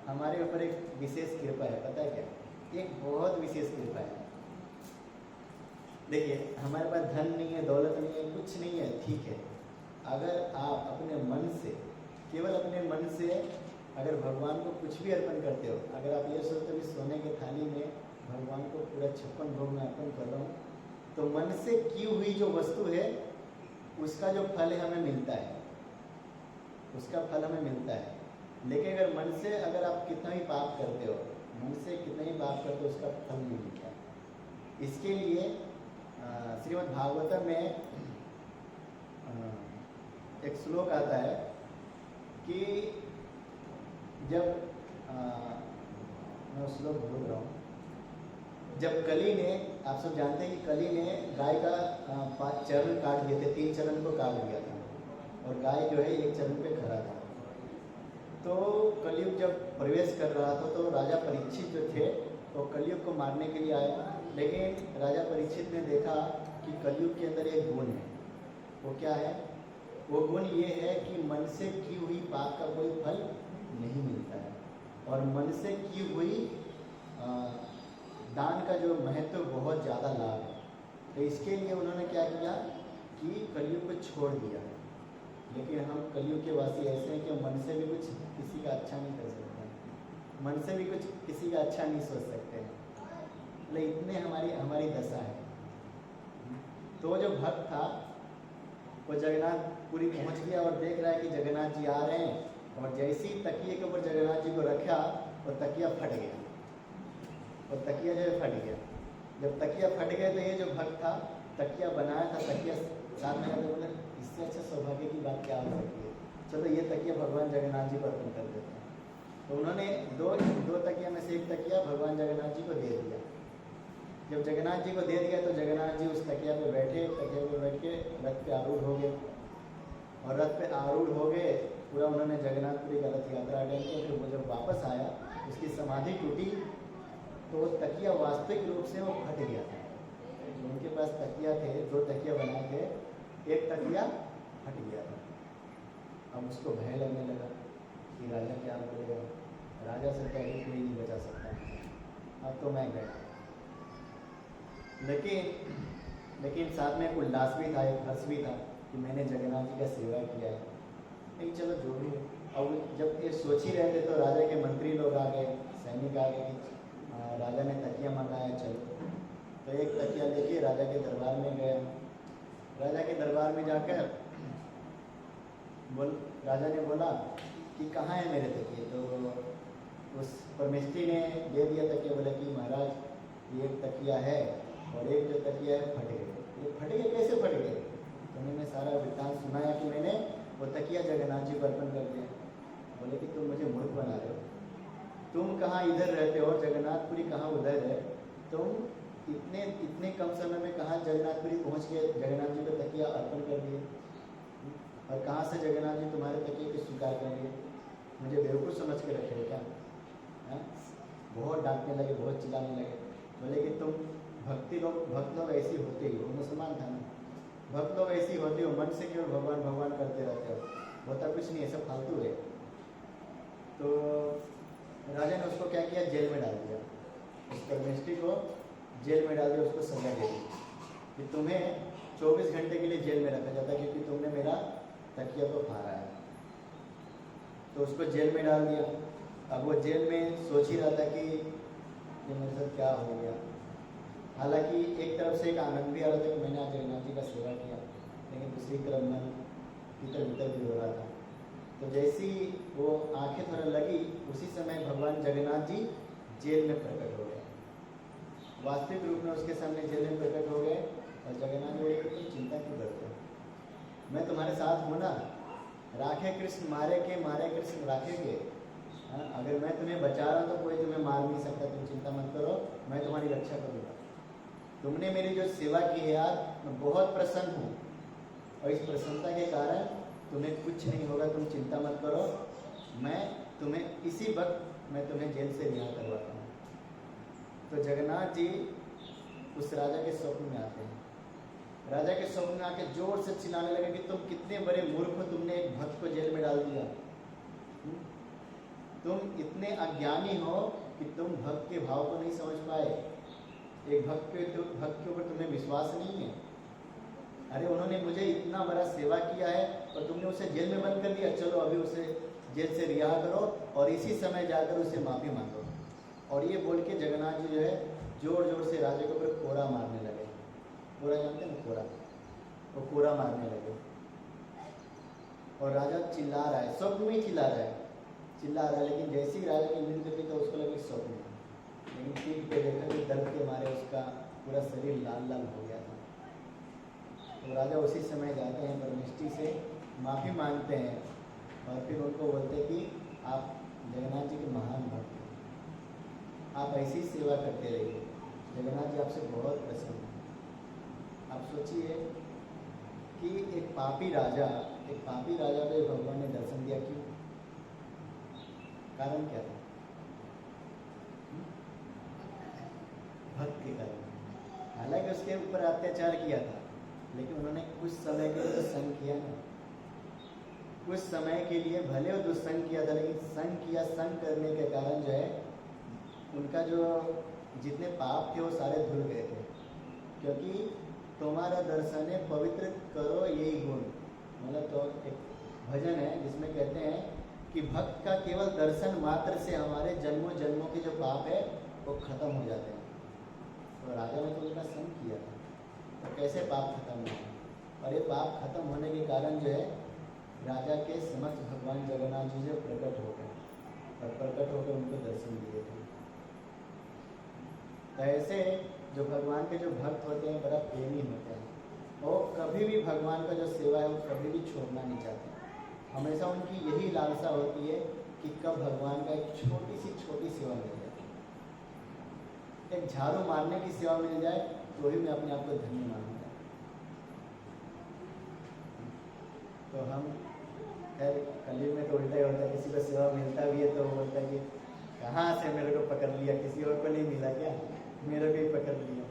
हमारे ऊपर एक विशेष कृपा है। पता है क्या? एक बहुत विशेष कृपा है। देखिए, हमारे पास धन नहीं है, दौलत नहीं है, कुछ नहीं है, ठीक है। अगर आप अपने मन से, केवल अपने मन से अगर भगवान को कुछ भी अर्पण करते हो, अगर आप ये सोचते हो कि सोने के थाली में भगवान को पूरा 56 भोग में अर्पण कर रहा हूँ, तो मन से की हुई जो वस्तु है उसका जो फल है हमें मिलता है, उसका फल हमें मिलता है। लेकिन अगर मन से अगर आप कितना भी पाप करते हो, मन से कितना ही पाप करते हो, उसका फल नहीं मिलता। इसके लिए श्रीमद् भागवतम में एक श्लोक आता है कि जब मैं उस श्लोक भूल रहा हूँ, जब कली ने, आप सब जानते हैं कि कली ने गाय का 5 चरण काट दिए थे, 3 चरण को काट दिया था, और गाय जो है 1 चरण पे खड़ा था। तो कलयुग जब प्रवेश कर रहा था, तो राजा परीक्षित जो थे वो कलयुग को मारने के लिए आए। लेकिन राजा परीक्षित ने देखा कि कलयुग के अंदर एक गुण है। वो क्या है? वो गुण ये है कि मन से की हुई पाप का कोई फल नहीं मिलता है, और मन से की हुई दान का जो महत्व बहुत ज़्यादा लाभ है। तो इसके लिए उन्होंने क्या किया कि कलयुग को छोड़ दिया। लेकिन हम कलयुग के वासी ऐसे हैं कि मन से भी कुछ किसी का अच्छा नहीं कर सकते, मन से भी कुछ किसी का अच्छा नहीं सोच सकते हैं, मतलब इतने हमारी दशा है। तो जो भक्त था वो जगन्नाथपुरी पहुंच गया और देख रहा है कि जगन्नाथ जी आ रहे हैं, और जैसे ही तकिए के ऊपर जगन्नाथ जी को रखा, और तकिया फट गया, और तकिया जो है फट गया। जब तकिया फट गया तो ये जो भक्त था, तकिया बनाया था, तकिया साथ में बोले इससे अच्छा सौभाग्य की बात क्या हो सकती है, चलो ये तकिया भगवान जगन्नाथ जी को अर्पण कर देते हैं। तो उन्होंने दो तकिया में से एक तकिया भगवान जगन्नाथ जी को दे दिया। जब जगन्नाथ जी को दे दिया तो जगन्नाथ जी उस तकिया पे बैठे, तकिया पे बैठ के रथ पे आरूढ़ हो गए, और रथ पे आरूढ़ हो गए, पूरा उन्होंने जगन्नाथपुरी का रथ यात्रा अटेंड किया। फिर वो जब वापस आया, उसकी समाधि टूटी, तो वो तकिया वास्तविक रूप से वो फट गया था। उनके पास तकिया थे, 2 तकिया बनाए थे, एक तकिया फट गया था। अब उसको भय लगने लगा कि राजा क्या बोलेगा, राजा से पहले कोई नहीं बचा सकता, अब तो मैं गया। लेकिन साथ में एक उल्लास भी था, एक हर्ष भी था कि मैंने जगन्नाथ जी का सेवा किया है। नहीं चलो जो भी है। अब जब ये सोच ही रहे थे तो राजा के मंत्री लोग आ गए, सैनिक आ गए कि राजा ने तकिया मंगाया, चलो। तो एक तकिया लेके राजा के दरबार में गया। राजा के दरबार में जाकर राजा ने बोला कि कहाँ है मेरे तकिए। तो उस परमेष्ठी ने दे दिया तकिया, बोला कि महाराज ये एक तकिया है और एक जो तकिया है फट गए। ये फट गए, कैसे फट गए? तो उन्होंने सारा वृत्तांत सुनाया कि मैंने वो तकिया जगन्नाथ जी को अर्पण कर दिया। बोले कि तुम मुझे मूर्ख बना रहे हो, तुम कहाँ इधर रहते हो, जगन्नाथपुरी कहाँ उधर है, तुम इतने कम समय में कहाँ जगन्नाथपुरी पहुँच के जगन्नाथ जी को तकिया अर्पण कर दिए, और कहाँ से जगन्नाथ जी तुम्हारे तकिए को स्वीकार कर लिए? मुझे बेवकूफ़ समझ के रखे हो क्या? है? बहुत डांटने लगे, बहुत चिल्लाने लगे। बोले कि तुम भक्त लोग ऐसी होते ही हो, मुसलमान था ना, भक्त लोग ऐसी होती हो, मन से क्यों भगवान भगवान करते रहते हो, होता कुछ नहीं, ऐसा फालतू है। तो राजा ने उसको क्या किया, जेल में डाल दिया, उस परमेष्ठी को जेल में डाल दिया, उसको सजा दे दी कि तुम्हें 24 घंटे के लिए जेल में रखा जाता है क्योंकि तुमने मेरा तकिया को फाड़ा है। तो उसको जेल में डाल दिया। अब वो जेल में सोच ही रहा था कि ये मेरे साथ क्या हो गया। हालांकि एक तरफ से एक आनंद भी आ रहा था कि मैंने आज जगन्नाथ जी का सेवा किया, लेकिन दूसरी तरफ मन भीतर भीतर भी हो रहा था। तो जैसी वो आंखें थोड़ा लगी, उसी समय भगवान जगन्नाथ जी जेल में प्रकट हो गए, वास्तविक रूप में उसके सामने जेल में प्रकट हो गए। और जगन्नाथ जी बोले कि तुम चिंता क्यों करते हो, मैं तुम्हारे साथ हूँ ना, राखे कृष्ण मारे के, मारे कृष्ण राखेंगे। अगर मैं तुम्हें बचा रहा हूँ तो कोई तुम्हें मार नहीं सकता, तुम चिंता मत करो, मैं तुम्हारी रक्षा करूँगा। तुमने मेरी जो सेवा की है यार, मैं बहुत प्रसन्न हूँ, और इस प्रसन्नता के कारण तुम्हें कुछ नहीं होगा, तुम चिंता मत करो, मैं तुम्हें इसी वक्त मैं तुम्हें जेल से रिहा करवाता हूँ। तो जगन्नाथ जी उस राजा के स्वप्न में आते हैं। राजा के स्वप्न में आके जोर से चिल्लाने लगे कि तुम कितने बड़े मूर्ख हो, तुमने एक भक्त को जेल में डाल दिया, तुम इतने अज्ञानी हो कि तुम भक्त के भाव को नहीं समझ पाए, एक भक्त के ऊपर तुम्हें विश्वास नहीं है। अरे उन्होंने मुझे इतना बड़ा सेवा किया है और तुमने उसे जेल में बंद कर दिया, चलो अभी उसे जेल से रिहा करो और इसी समय जाकर उसे माफ़ी मांगो। और ये बोल के जगन्नाथ जी जो है जोर जोर से राजा के ऊपर कोड़ा मारने लगे। कोड़ा जानते हैं ना, कोड़ा, वो कोड़ा मारने लगे। और राजा चिल्ला रहा है, स्वप्न में ही चिल्ला रहा है, लेकिन जैसे ही राजा की नींद टूटी तो उसको लगे स्वप्न में, लेकिन पीठ पे देखा कि दर्द के मारे उसका पूरा शरीर लाल लाल हो गया था। तो राजा उसी समय जाते हैं, परमेष्ठी से माफ़ी मांगते हैं और फिर उनको बोलते हैं कि आप जगन्नाथ जी के महान भक्त हैं, आप ऐसी सेवा करते रहिए, जगन्नाथ जी आपसे बहुत प्रसन्न हैं। आप सोचिए कि एक पापी राजा को भगवान ने दर्शन दिया, क्यों? कारण क्या था? भक्त के कारण। हालांकि उसके ऊपर अत्याचार किया था, लेकिन उन्होंने कुछ समय के लिए तो संग किया ना, कुछ समय के लिए भले वो दुष्संग किया था, लेकिन संग करने के कारण जो है उनका जो जितने पाप थे वो सारे धुल गए थे। क्योंकि तुम्हारा दर्शन है पवित्र करो यही गुण, मतलब तो एक भजन है जिसमें कहते हैं कि भक्त का केवल दर्शन मात्र से हमारे जन्मों जन्मों के जो पाप है वो खत्म हो जाते हैं। तो राजा ने तो उनका संग किया था, तो कैसे पाप खत्म हुआ? और ये पाप खत्म होने के कारण जो है राजा के समक्ष भगवान जगन्नाथ जी जो प्रकट हो गए और प्रकट होकर उनको दर्शन दिए थे। तो ऐसे जो भगवान के जो भक्त होते हैं बड़ा प्रेमी होते हैं, और कभी भी भगवान का जो सेवा है वो कभी भी छोड़ना नहीं चाहते। हमेशा उनकी यही लालसा होती है कि कब भगवान का एक छोटी सेवा मिल जाए, एक झाड़ू मारने की सेवा मिल जाए तो ही मैं अपने आप को धन्य मानूंगा। तो हम खैर कलयुग में तो उल्टा ही होता है, किसी को सेवा मिलता भी है तो वो बोलता है कि कहाँ से मेरे को पकड़ लिया, किसी और को नहीं मिला क्या, मेरे को ही पकड़ लिया।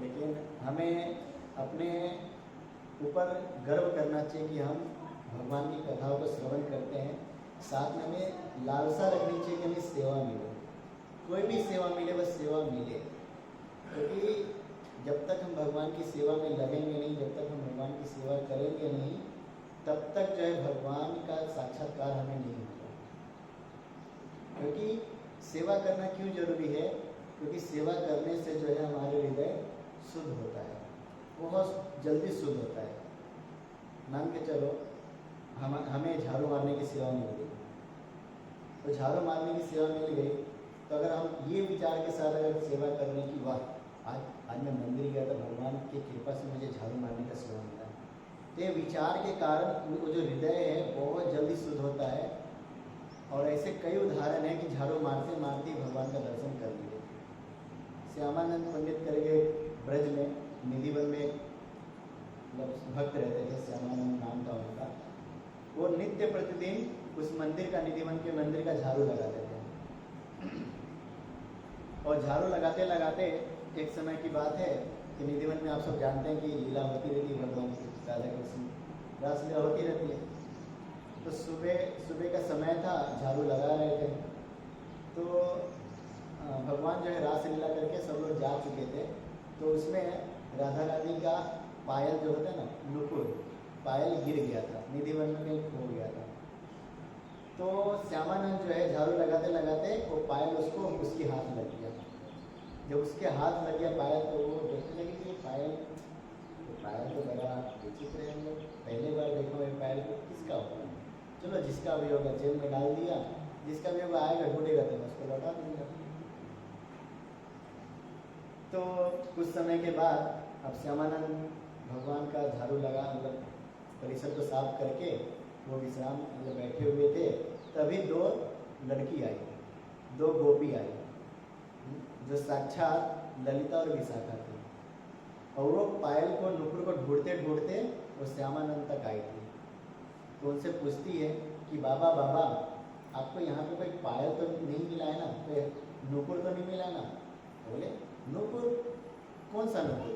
लेकिन हमें अपने ऊपर गर्व करना चाहिए कि हम भगवान की कथाओं को श्रवण करते हैं, साथ में हमें लालसा रखनी चाहिए कि हमें सेवा मिले, कोई भी सेवा मिले बस सेवा मिले। क्योंकि जब तक हम भगवान की सेवा में लगेंगे नहीं, जब तक हम भगवान की सेवा करेंगे नहीं, तब तक जो है भगवान का साक्षात्कार हमें नहीं होगा। क्योंकि सेवा करना क्यों जरूरी है? क्योंकि सेवा करने से जो है हमारे हृदय शुद्ध होता है, बहुत जल्दी शुद्ध होता है। मान के चलो हमें झाड़ू मारने की सेवा मिल गई, तो झाड़ू मारने की सेवा मिल गई, तो अगर हम ये विचार के साथ अगर सेवा करने की, वाह आज मैं मंदिर गया तो भगवान की कृपा से मुझे झाड़ू मारने का सेवा मिला, तो ये विचार के कारण वो जो हृदय है बहुत जल्दी शुद्ध होता है। और ऐसे कई उदाहरण हैं कि झाड़ू मारते मारते भगवान का दर्शन कर लिए। श्यामानंद पंडित करके ब्रज में निधिवन में भक्त रहते थे, श्यामानंद नाम था उनका। वो नित्य प्रतिदिन उस मंदिर का, निधिवन के मंदिर का झाड़ू लगाते थे। और झाड़ू लगाते लगाते एक समय की बात है कि निधिवन में आप सब जानते हैं कि लीला होती रहती है, भगवान की राधा कृष्ण रास लीला होती रहती है। तो सुबह का समय था, झाड़ू लगा रहे थे, तो भगवान जो है रास लीला करके सब लोग जा चुके थे। तो उसमें राधा रानी का पायल जो होता है ना, नुपुर पायल गिर गया था, निधिवन में कहीं खो गया था। तो श्यामानंद जो है झाड़ू लगाते लगाते वो पायल उसको उसके हाथ लग गया। जब उसके हाथ लग गया पायल, तो वो देखने लगी कि पायल तो बड़ा विचित्र है, हम लोग पहले बार देखो ये पायल को, किसका होगा? चलो जिसका भी होगा जेब में डाल दिया, जिसका भी होगा आएगा ढूंढेगा तो मैं उसको लौटा दूंगा। तो कुछ समय के बाद अब श्यामानंद भगवान का झाड़ू लगा, मतलब परिसर को साफ करके वो विश्राम मतलब बैठे हुए थे, तभी दो लड़की आई, दो गोपी आई, जो साक्षात ललिता और विशाखा थी। और वो पायल को, नुपुर को ढूंढते ढूंढते वो श्यामानंद तक आई थी। तो उनसे पूछती है कि बाबा बाबा आपको यहाँ पे कोई पायल तो नहीं मिला है ना, कोई नुपुर तो नहीं मिला ना? बोले नुपुर? कौन सा नुपुर?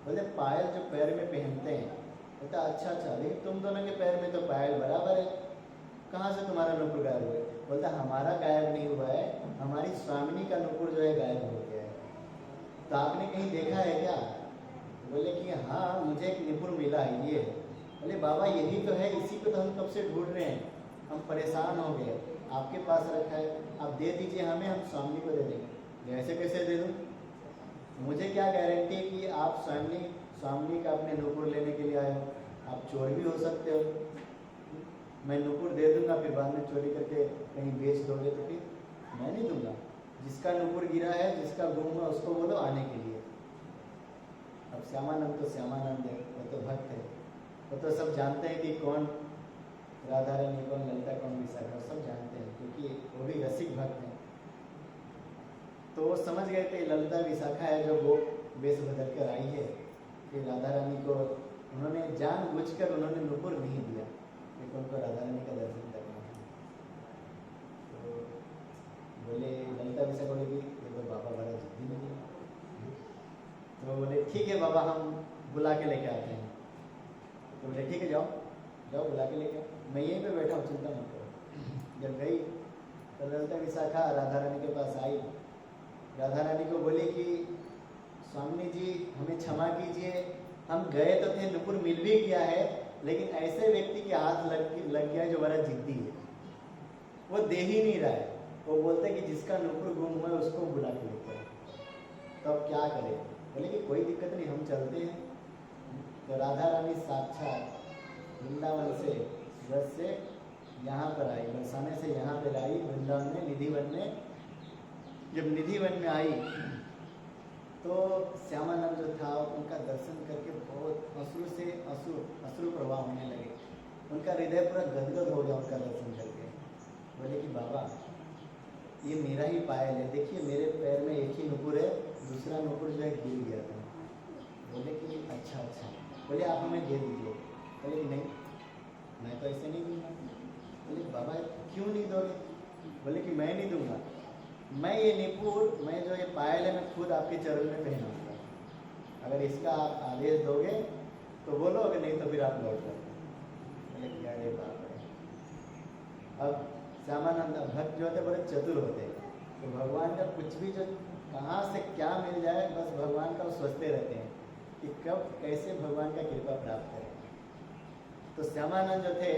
बोले पायल जो पैर में पहनते हैं। बोलता अच्छा, लेकिन तुम दोनों के पैर में तो पायल बराबर है, कहाँ से तुम्हारा नुपुर गायब हुआ है? बोलता हमारा गायब नहीं हुआ है, हमारी स्वामिनी का नुपुर जो है गायब हो गया है। तो आपने कहीं देखा है क्या? बोले कि हाँ मुझे एक नुपुर मिला है, ये है। बोले बाबा यही तो है, इसी को तो हम कब से ढूंढ रहे हैं, हम परेशान हो गए, आपके पास रखा है, आप दे दीजिए हमें, हम स्वामी को दे देंगे। ऐसे कैसे दे दूँ? मुझे क्या गारंटी है कि आप स्वामी का अपने नुपुर लेने के लिए आए हो? आप चोर भी हो सकते हो। मैं नुपुर दे दूंगा, फिर बाद में चोरी करके कहीं बेच दोगे तो फिर मैं नहीं दूंगा। जिसका नुपुर गिरा है, जिसका गुम हुआ, उसको बोलो आने के लिए। अब श्यामानंद तो श्यामानंद है, वो तो भक्त है, वो तो सब जानते हैं कि कौन राधा रानी, कौन ललिता, कौन विशाखा, सब जानते हैं, क्योंकि वो भी रसिक भक्त हैं। तो वो समझ गए थे ललिता विशाखा है जो वो वेश बदल कर आई है। फिर राधा रानी को उन्होंने जानबूझकर उन्होंने नुपुर नहीं दिया, क्योंकि उनको राधा रानी का दर्शन करना था। तो बोले ललिता विशाखा बोलेगी देखो बाबा बड़ा जिद्दी नहीं है। तो बोले ठीक है बाबा, हम बुला के लेके आते हैं। तो बोले ठीक है जाओ बुला के लेके, मैं यहीं पे बैठा हूँ, चिंता मत करो। जब गई तो ललिता विशाखा राधा रानी के पास आई। राधा रानी को बोली कि स्वामी जी हमें क्षमा कीजिए, हम गए तो थे, नुपुर मिल भी गया है, लेकिन ऐसे व्यक्ति के हाथ लग गया जो बड़ा जिद्दी है, वो दे ही नहीं रहा है। वो बोलते कि जिसका नुपुर गुम हुआ है उसको बुला के लेते हैं। तो अब क्या करें? बोले कि कोई दिक्कत नहीं, हम चलते हैं। तो राधा रानी साक्षात वृंदावन से ब्रज से यहाँ पर आई, बरसाने से यहाँ पर आई, वृंदावन में निधिवन में। जब निधिवन में आई तो श्यामानंद जो था उनका दर्शन करके बहुत अश्रु प्रवाह होने लगे। उनका हृदय पूरा गदगद हो गया उनका दर्शन करके। बोले कि बाबा ये मेरा ही पायल है, देखिए मेरे पैर में एक ही नुपुर है, दूसरा नुपुर जो है गिर गया था। बोले कि अच्छा। बोले आप हमें दे दीजिए। बोले कि नहीं मैं तो ऐसे नहीं दूंगा। बोले बाबा क्यों नहीं दोगे? बोले कि मैं नहीं दूंगा, मैं ये नुपुर, मैं जो ये पायल है, मैं खुद आपके चरण में पहनाऊंगा। अगर इसका आप आदेश दोगे तो बोलो, अगर नहीं तो फिर आप लौट जाओ। बोले कि अरे बाप रे। अब श्यामानंद भक्त जो होते बड़े चतुर होते हैं, तो भगवान का कुछ भी जो कहाँ से क्या मिल जाए बस भगवान का वो सोचते रहते हैं कि कब कैसे भगवान का कृपा प्राप्त करें। तो श्यामानंद जो थे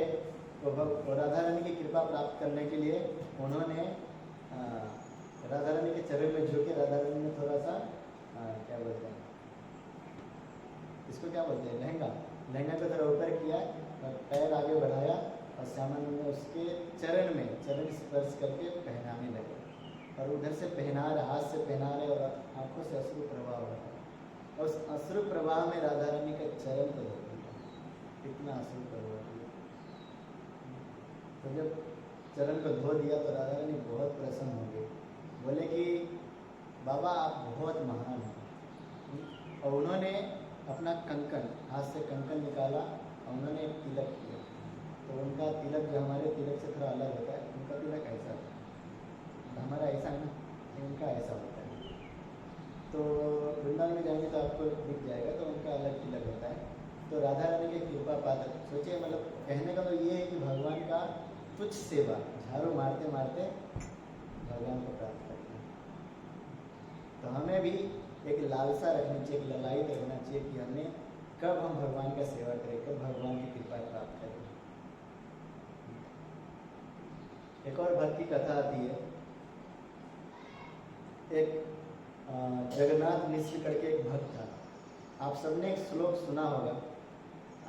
वो राधा रानी की कृपा प्राप्त करने के लिए उन्होंने राधा रानी के चरण में झुके। राधा रानी ने थोड़ा सा क्या बोलते हैं इसको, क्या बोलते हैं, लहंगा को थोड़ा ऊपर किया और पैर आगे बढ़ाया और श्यामानंद ने उसके चरण स्पर्श करके पहनाने लगे और उधर से पहना रहे, हाथ से पहना रहे और आंखों से अश्रु प्रवाह हो रहा है। और उस अश्रु प्रवाह में राधा रानी का चरण तो धो दिया, कितना अश्रु प्रवाह किया। तो जब चरण को धो दिया तो राधा रानी बहुत प्रसन्न हो गई, बोले कि बाबा आप बहुत महान हैं। और उन्होंने अपना कंकन, हाथ से कंकन निकाला और उन्होंने एक तिलक किया। तो उनका तिलक जो हमारे तिलक से थोड़ा अलग होता है, उनका तिलक ऐसा था, हमारा ऐसा है ना, उनका ऐसा होता है। तो वृंदावन में जाएंगे तो आपको दिख जाएगा, तो उनका अलग तिलक होता है। तो राधा रानी की कृपा पात्र, सोचिए, मतलब कहने का तो ये है कि भगवान का तुच्छ सेवा, झाड़ू मारते मारते भगवान को प्राप्त करते हैं। तो हमें भी एक लालसा रखनी चाहिए, एक ललायत रखना चाहिए कि हमें कब हम भगवान का सेवा करें, कब भगवान की कृपा प्राप्त करें। एक और भक्त की कथा आती है। एक जगन्नाथ मिश्र करके एक भक्त था। आप सबने एक श्लोक सुना होगा।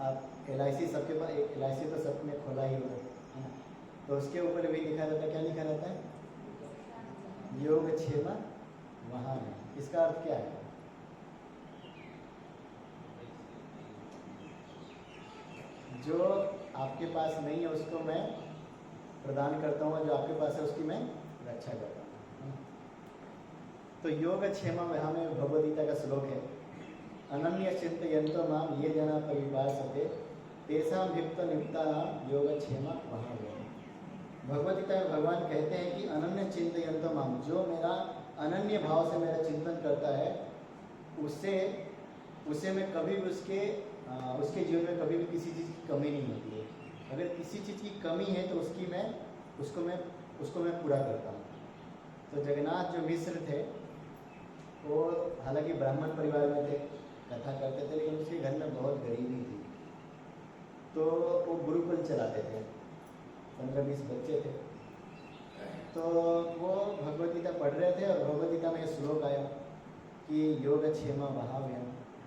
आप LIC सबके पास, एक LIC तो सबने खोला ही होगा, है ना। तो उसके ऊपर भी लिखा रहता है, क्या लिखा रहता है? योगक्षेम वहान। इसका अर्थ क्या है? जो आपके पास नहीं है उसको मैं प्रदान करता हूँ, जो आपके पास है उसकी मैं रक्षा करता हूँ। तो योगक्षेम वहाँ में भगवद गीता का श्लोक है, अनन्य चिंतयन्तो माम ये जना परिभाषते तेषां भिप्त नियुक्तानां योगक्षेम वहाँ में। भगवद गीता में भगवान कहते हैं कि अनन्य चिंतयन्तो माम, जो मेरा अनन्य भाव से मेरा चिंतन करता है, उसे मैं कभी भी उसके जीवन में कभी भी किसी चीज़ की कमी नहीं होती है। अगर किसी चीज़ की कमी है तो उसको मैं पूरा करता हूँ। तो जगन्नाथ जो मिश्र थे, वो हालांकि ब्राह्मण परिवार में थे, कथा करते थे, लेकिन उसके घर में बहुत गरीबी थी। तो वो गुरुकुल चलाते थे, 15-20 बच्चे थे। तो वो भगवद गीता पढ़ रहे थे और भगवद गीता में श्लोक आया कि योगक्षेम वहाव्यम,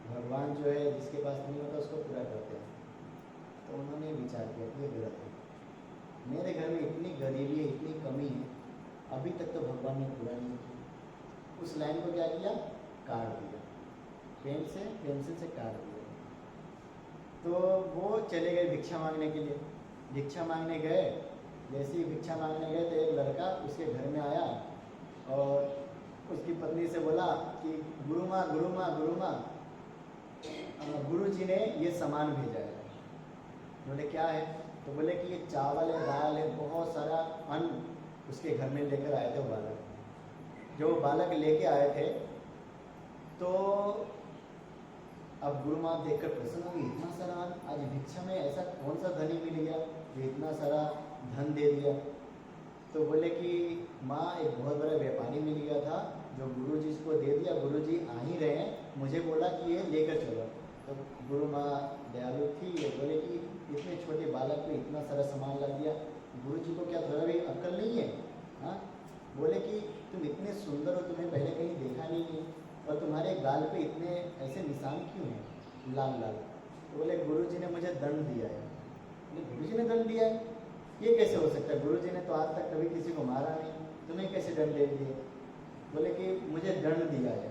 भगवान जो है जिसके पास नहीं होता उसको पूरा करते हैं। तो उन्होंने विचार किया कि ये गलत है, मेरे घर में इतनी गरीबी है, इतनी कमी है, अभी तक तो भगवान ने पूरा नहीं किया। उस लाइन को क्या किया? काट दिया, पेंसिल से काट दिया। तो वो चले गए भिक्षा मांगने के लिए। भिक्षा मांगने गए, जैसे ही भिक्षा मांगने गए तो एक लड़का उसके घर में आया और उसकी पत्नी से बोला कि गुरु माँ गुरु जी ने ये सामान भेजा है। बोले क्या है? तो बोले कि ये चावल है, दाल है, बहुत सारा अन्न उसके घर में लेकर आए थे वो बालक। जो बालक लेके आए थे तो अब गुरु माँ देखकर प्रसन्न हुई, इतना सारा अन्न, आज भिक्षा में ऐसा कौन सा धनी मिल गया जो इतना सारा धन दे दिया। तो बोले कि माँ एक बहुत बड़ा व्यापारी मिल गया था जो गुरुजी को दे दिया, गुरुजी आ ही रहे हैं, मुझे बोला कि ये लेकर चलो। तो गुरु माँ दयालु थी, ये बोले कि इतने छोटे बालक को इतना सारा सामान ला दिया, गुरुजी को क्या थोड़ा भी अक्ल नहीं है? हाँ, बोले कि तुम इतने सुंदर हो, तुम्हें पहले कहीं देखा नहीं है, और तुम्हारे गाल पे इतने ऐसे निशान क्यों हैं लाल लाल? तो बोले गुरुजी ने मुझे दंड दिया है। बोले गुरुजी ने दंड दिया है? ये कैसे हो सकता है? गुरुजी ने तो आज तक कभी किसी को मारा नहीं, तुम्हें कैसे दंड दे दिए? बोले कि मुझे दंड दिया है,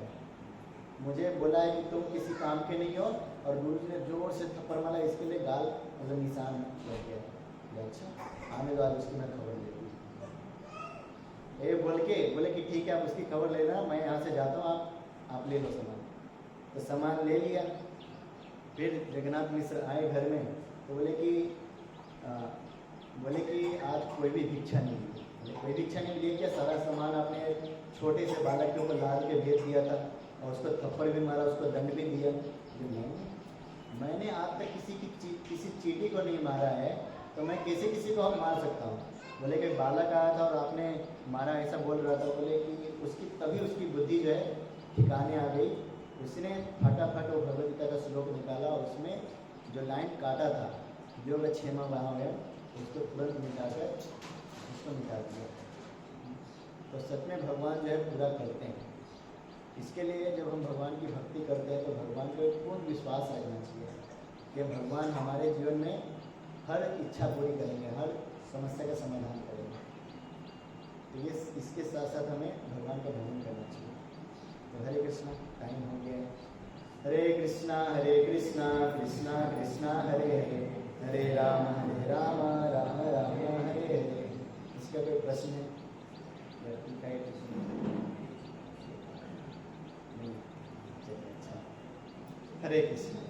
मुझे बोला है कि तुम किसी काम के नहीं हो, और गुरुजी ने जोर से थप्पड़ मारा, इसके लिए गाल मतलब निशान लग गया। अच्छा, आने वाले उसकी मैं खबर ले ली। ये बोले कि ठीक है, आप उसकी खबर ले लेना, मैं यहाँ से जाता हूँ, आप ले लो सामान। तो सामान ले लिया। फिर जगन्नाथ मिश्र आए घर में, तो बोले कि आज कोई भी भिक्षा नहीं मिली। कोई भिक्षा नहीं मिली क्या? सारा सामान आपने छोटे से बालक के ऊपर लाद के भेज दिया था और उसको थप्पड़ भी मारा, उसको दंड भी दिया। नहीं, मैंने आज तक किसी चींटी को नहीं मारा है, तो मैं कैसे किसी को मार सकता हूँ। बोले कि बालक आया था और आपने मारा, ऐसा बोल रहा था। बोले कि उसकी बुद्धि जो है ठिकाने आ गई। उसने फटाफट वो भगवद गीता का श्लोक निकाला और उसमें जो लाइन काटा था, योग क्षेमा महावयम, उसको तुरंत मिटाकर उसको मिटा दिया। तो सच में भगवान जो है पूरा करते हैं। इसके लिए जब हम भगवान की भक्ति करते हैं तो भगवान को एक पूर्ण विश्वास रखना चाहिए कि भगवान हमारे जीवन में हर इच्छा पूरी करेंगे, हर समस्या का समाधान करेंगे। तो ये इसके साथ साथ हमें भगवान का भजन करना चाहिए। तो हरे कृष्णा, टाइम हो गया। हरे कृष्णा कृष्णा कृष्णा हरे हरे, हरे राम राम राम हरे हरे। इसका कोई प्रश्न है? नहीं? अच्छा, हरे कृष्णा।